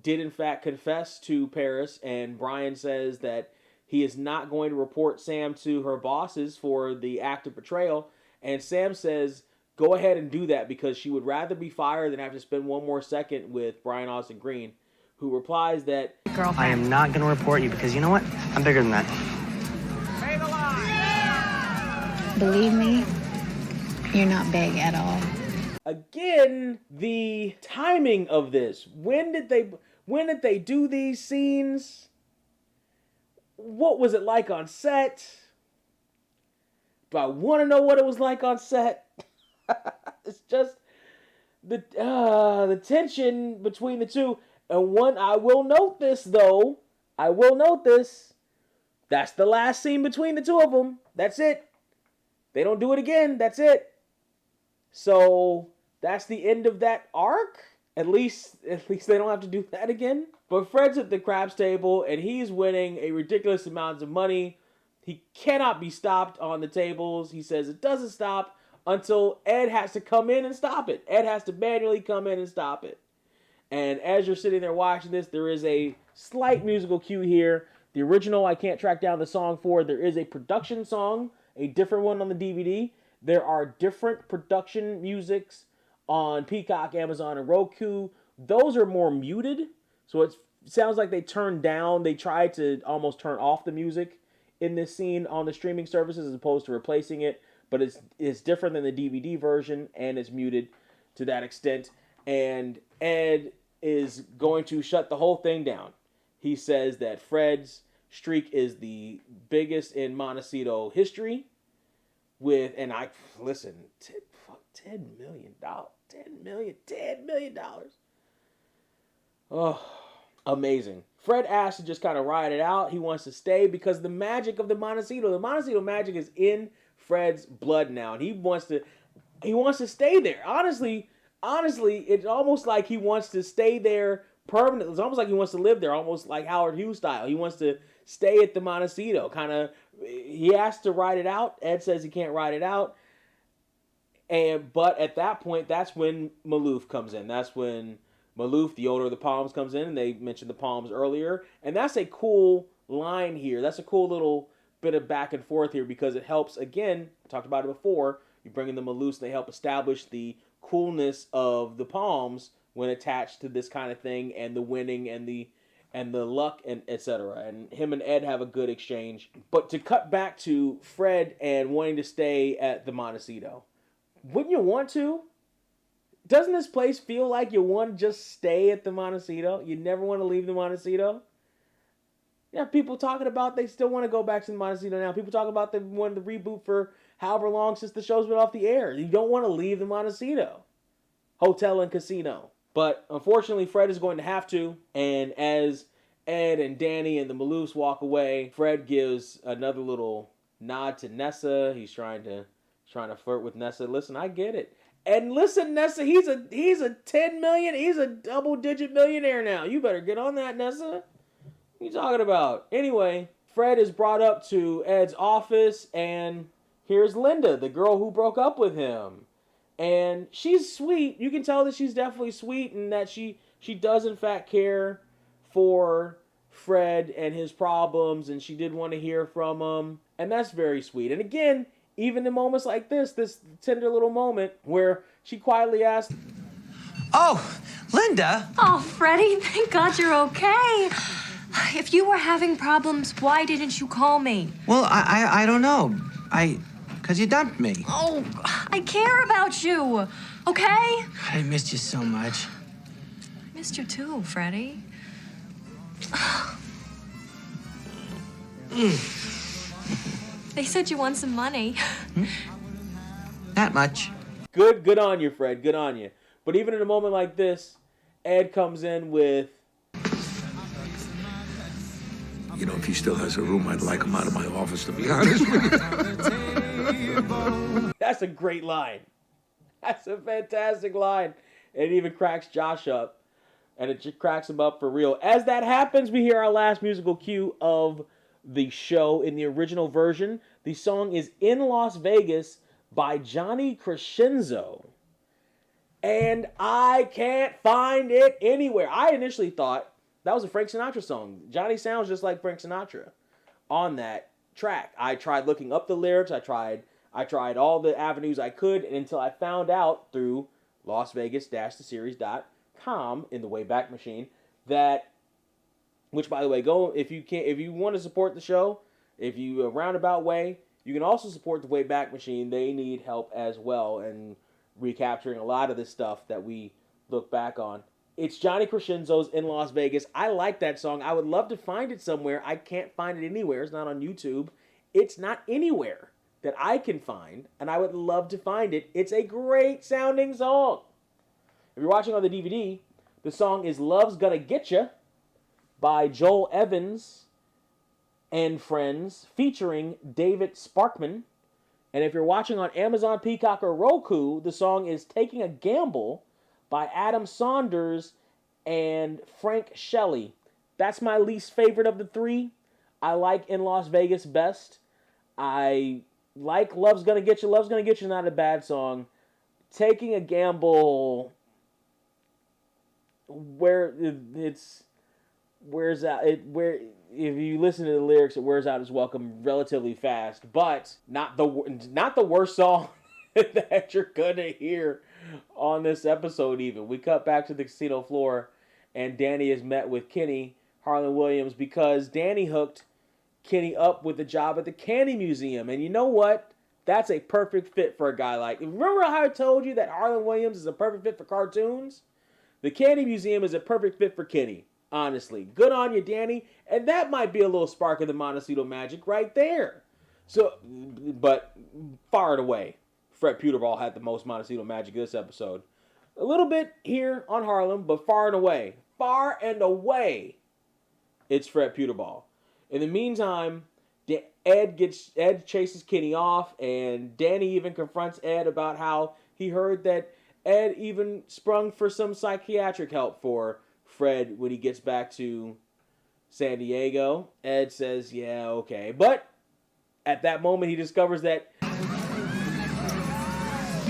did, in fact, confess to Paris. And Brian says that he is not going to report Sam to her bosses for the act of betrayal. And Sam says, go ahead and do that because she would rather be fired than have to spend one more second with Brian Austin Green, who replies that, I am not going to report you because you know what? I'm bigger than that. Believe me, you're not big at all. Again, the timing of this. When did they do these scenes? What was it like on set? Do I want to know what it was like on set? It's just the tension between the two. And one, I will note this, though. That's the last scene between the two of them. That's it. They don't do it again. That's it. So that's the end of that arc. At least they don't have to do that again. But Fred's at the craps table, and he's winning a ridiculous amount of money. He cannot be stopped on the tables. He says it doesn't stop until Ed has to come in and stop it. Ed has to manually come in and stop it. And as you're sitting there watching this, there is a slight musical cue here. The original, I can't track down the song for. There is a production song, a different one on the DVD. There are different production musics on Peacock, Amazon, and Roku. Those are more muted. So it sounds like they turned down. They tried to almost turn off the music in this scene on the streaming services as opposed to replacing it. But it's different than the DVD version, and it's muted to that extent. And Ed is going to shut the whole thing down. He says that Fred's streak is the biggest in Montecito history. $10 million. $10 million. Oh, amazing. Fred asks to just kind of ride it out. He wants to stay because the magic of the Montecito Magic is in Fred's blood now, and he wants to stay there. Honestly, it's almost like he wants to stay there permanently. It's almost like he wants to live there, almost like Howard Hughes style. He wants to stay at the Montecito. He has to ride it out. Ed says he can't ride it out. But at that point, that's when Maloof comes in. That's when Maloof, the owner of the Palms, comes in, and they mentioned the Palms earlier. And that's a cool line here. That's a cool little bit of back and forth here because it helps, again, I talked about it before, you bring in the Maloofs, they help establish the coolness of the Palms when attached to this kind of thing, and the winning and the luck and etc. And him and Ed have a good exchange. But to cut back to Fred and wanting to stay at the Montecito, wouldn't you want to? Doesn't this place feel like you want to just stay at the Montecito? You never want to leave the Montecito? Yeah, people talking about they still want to go back to the Montecito now. People talk about they wanted to reboot for however long since the show's been off the air. You don't want to leave the Montecito hotel and casino. But unfortunately, Fred is going to have to. And as Ed and Danny and the Maloofs walk away, Fred gives another little nod to Nessa. He's trying to flirt with Nessa. Listen, I get it. And listen, Nessa, he's a 10 million, he's a double-digit millionaire now. You better get on that, Nessa. What are you talking about? Anyway, Fred is brought up to Ed's office, and here's Linda, the girl who broke up with him. And she's sweet. You can tell that she's definitely sweet and that she does, in fact, care for Fred and his problems, and she did want to hear from him. And that's very sweet. And again, even in moments like this tender little moment where she quietly asked, Oh, Linda! Oh, Freddie, thank God you're okay. If you were having problems, why didn't you call me? Well, I don't know. Because you dumped me. Oh, I care about you, okay? I missed you so much. I missed you too, Freddie. They said you won some money. Not much. Good on you, Fred. Good on you. But even in a moment like this, Ed comes in with, You know, if he still has a room, I'd like him out of my office, to be honest with you. That's a great line. That's a fantastic line. It even cracks Josh up. And it just cracks him up for real. As that happens, we hear our last musical cue of the show in the original version. The song is In Las Vegas by Johnny Crescenzo. And I can't find it anywhere. I initially thought that was a Frank Sinatra song. Johnny sounds just like Frank Sinatra on that track. I tried looking up the lyrics. I tried all the avenues I could until I found out through LasVegas-theseries.com in the Wayback Machine that, which by the way, go if you want to support the show, if you a roundabout way, you can also support the Wayback Machine. They need help as well and recapturing a lot of this stuff that we look back on. It's Johnny Crescenzo's In Las Vegas. I like that song. I would love to find it somewhere. I can't find it anywhere. It's not on YouTube. It's not anywhere that I can find, and I would love to find it. It's a great sounding song. If you're watching on the DVD, the song is Love's Gonna Getcha by Joel Evans and Friends, featuring David Sparkman. And if you're watching on Amazon, Peacock, or Roku, the song is Taking a Gamble by Adam Saunders and Frank Shelley. That's my least favorite of the three. I like In Las Vegas best. I like Love's Gonna Get You, Love's Gonna Get You, not a bad song. Taking a gamble where it wears out, where if you listen to the lyrics, it wears out its welcome relatively fast, but not the worst song that you're gonna hear on this episode. Even we cut back to the casino floor, and Danny is met with Kenny, Harland Williams, because Danny hooked Kenny up with a job at the Candy Museum. And you know what? That's a perfect fit for a guy like... Remember how I told you that Harland Williams is a perfect fit for cartoons? The Candy Museum is a perfect fit for Kenny. Honestly. Good on you, Danny. And that might be a little spark of the Montecito Magic right there. So, but far and away, Fred Puterball had the most Montecito Magic this episode. A little bit here on Harlem, but far and away, it's Fred Puterball. In the meantime, Ed chases Kenny off, and Danny even confronts Ed about how he heard that Ed even sprung for some psychiatric help for Fred when he gets back to San Diego. Ed says, yeah, okay. But at that moment, he discovers that... Let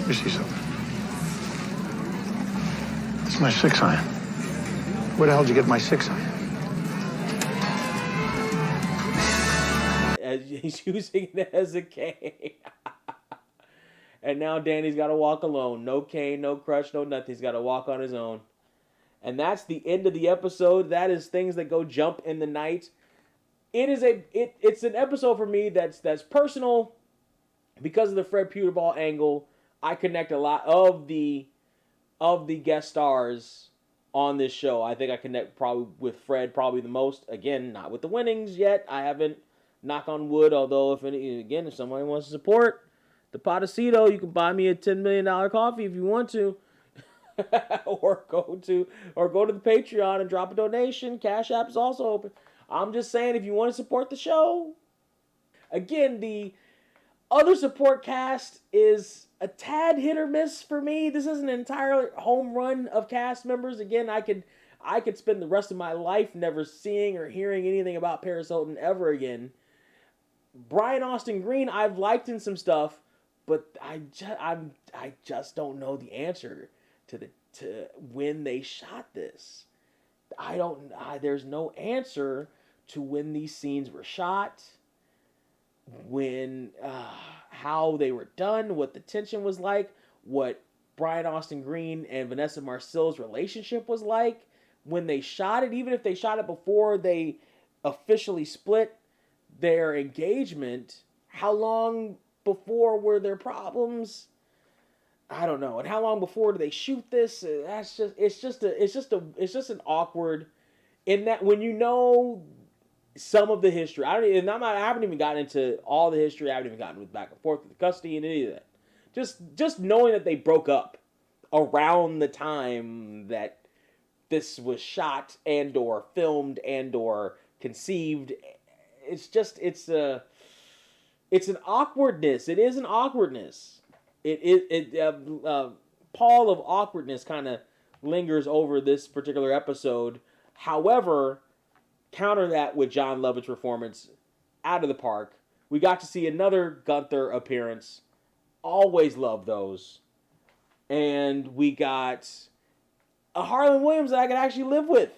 me see something. It's my 6-iron. Where the hell did you get my 6-iron? As he's using it as a cane. And now Danny's got to walk alone. No cane, no crutch, no nothing. He's got to walk on his own. And that's the end of the episode. That is Things That Go Jump in the Night. It's an episode for me that's personal because of the Fred Puterball angle. I connect a lot of the guest stars on this show. I think I connect probably with Fred probably the most. Again, not with the winnings yet. I haven't, knock on wood, although if somebody wants to support the Podecito, you can buy me a $10 million coffee if you want to. or go to the Patreon and drop a donation. Cash App is also open. I'm just saying, if you want to support the show. Again, the other support cast is a tad hit or miss for me. This is an entire home run of cast members. Again, I could spend the rest of my life never seeing or hearing anything about Paris Hilton ever again. Brian Austin Green, I've liked in some stuff, but I just don't know the answer to when they shot this. There's no answer to when these scenes were shot, when how they were done, what the tension was like, what Brian Austin Green and Vanessa Marcil's relationship was like when they shot it, even if they shot it before they officially split their engagement. How long before were there problems? I don't know. And how long before do they shoot this? It's just an awkward, in that when you know some of the history. I haven't even gotten into all the history. I haven't even gotten with back and forth with the custody and any of that. Just knowing that they broke up around the time that this was shot and or filmed and or conceived. It's an awkwardness. It is an awkwardness. Pall of awkwardness kind of lingers over this particular episode. However, counter that with Jon Lovitz's performance out of the park. We got to see another Gunther appearance. Always love those. And we got a Harland Williams that I could actually live with.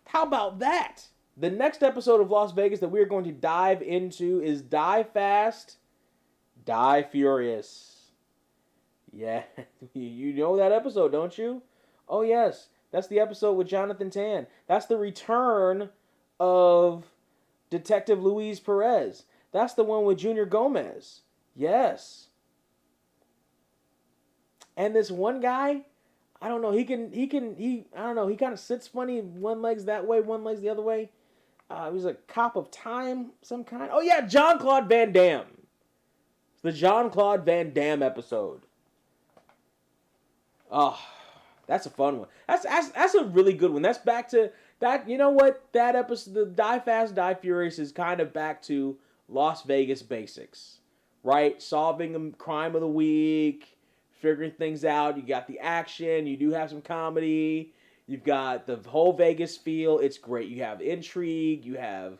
How about that? The next episode of Las Vegas that we're going to dive into is Die Fast, Die Furious. Yeah, you know that episode, don't you? Oh, yes. That's the episode with Jonathan Tan. That's the return of Detective Luis Perez. That's the one with Junior Gomez. Yes. And this one guy, I don't know, he kind of sits funny. One leg's that way, one leg's the other way. He was a cop of time, some kind. Oh, yeah, Jean-Claude Van Damme. It's the Jean-Claude Van Damme episode. Oh, that's a fun one. That's a really good one. That's back to that. You know what? That episode, the Die Fast, Die Furious, is kind of back to Las Vegas basics, right? Solving a crime of the week, figuring things out. You got the action. You do have some comedy. You've got the whole Vegas feel. It's great. You have intrigue. You have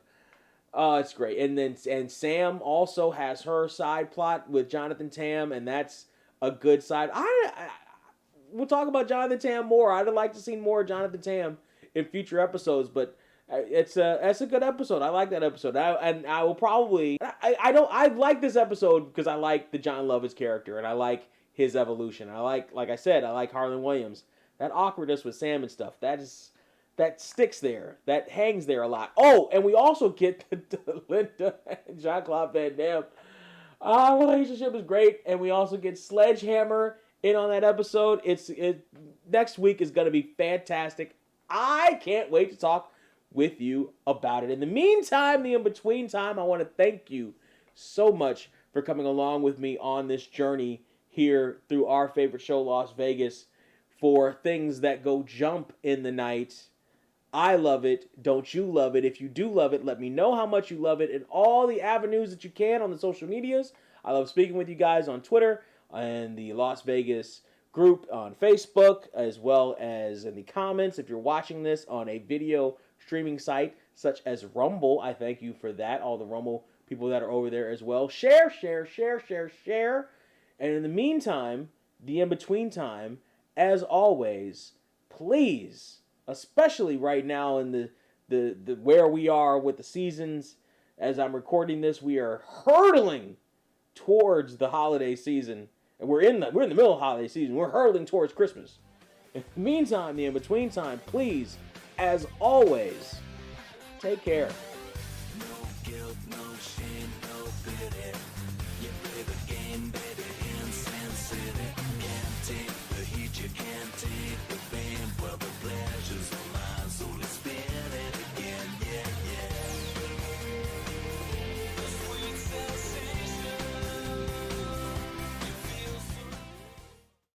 It's great. And Sam also has her side plot with Jonathan Tam, and that's a good side. We'll talk about Jonathan Tam more. I'd like to see more of Jonathan Tam in future episodes, but it's a good episode. I like that episode. I will probably I like this episode because I like the Jon Lovitz character and I like his evolution. Like I said, I like Harland Williams. That awkwardness with Sam and stuff, that sticks there. That hangs there a lot. Oh, and we also get the Linda and Jean-Claude Van Damme. Our relationship is great, and we also get Sledgehammer in on that episode. Next week is going to be fantastic. I can't wait to talk with you about it. In the meantime, the in-between time, I want to thank you so much for coming along with me on this journey here through our favorite show, Las Vegas, for things that go jump in the night. I love it. Don't you love it? If you do love it, let me know how much you love it in all the avenues that you can on the social medias. I love speaking with you guys on Twitter and the Las Vegas group on Facebook, as well as in the comments. If you're watching this on a video streaming site such as Rumble, I thank you for that. All the Rumble people that are over there as well. Share. And in the meantime, the in-between time, as always, please, especially right now in the where we are with the seasons, as I'm recording this, we are hurtling towards the holiday season. And we're in the middle of holiday season. We're hurtling towards Christmas. In the meantime, the in-between time, please, as always, take care.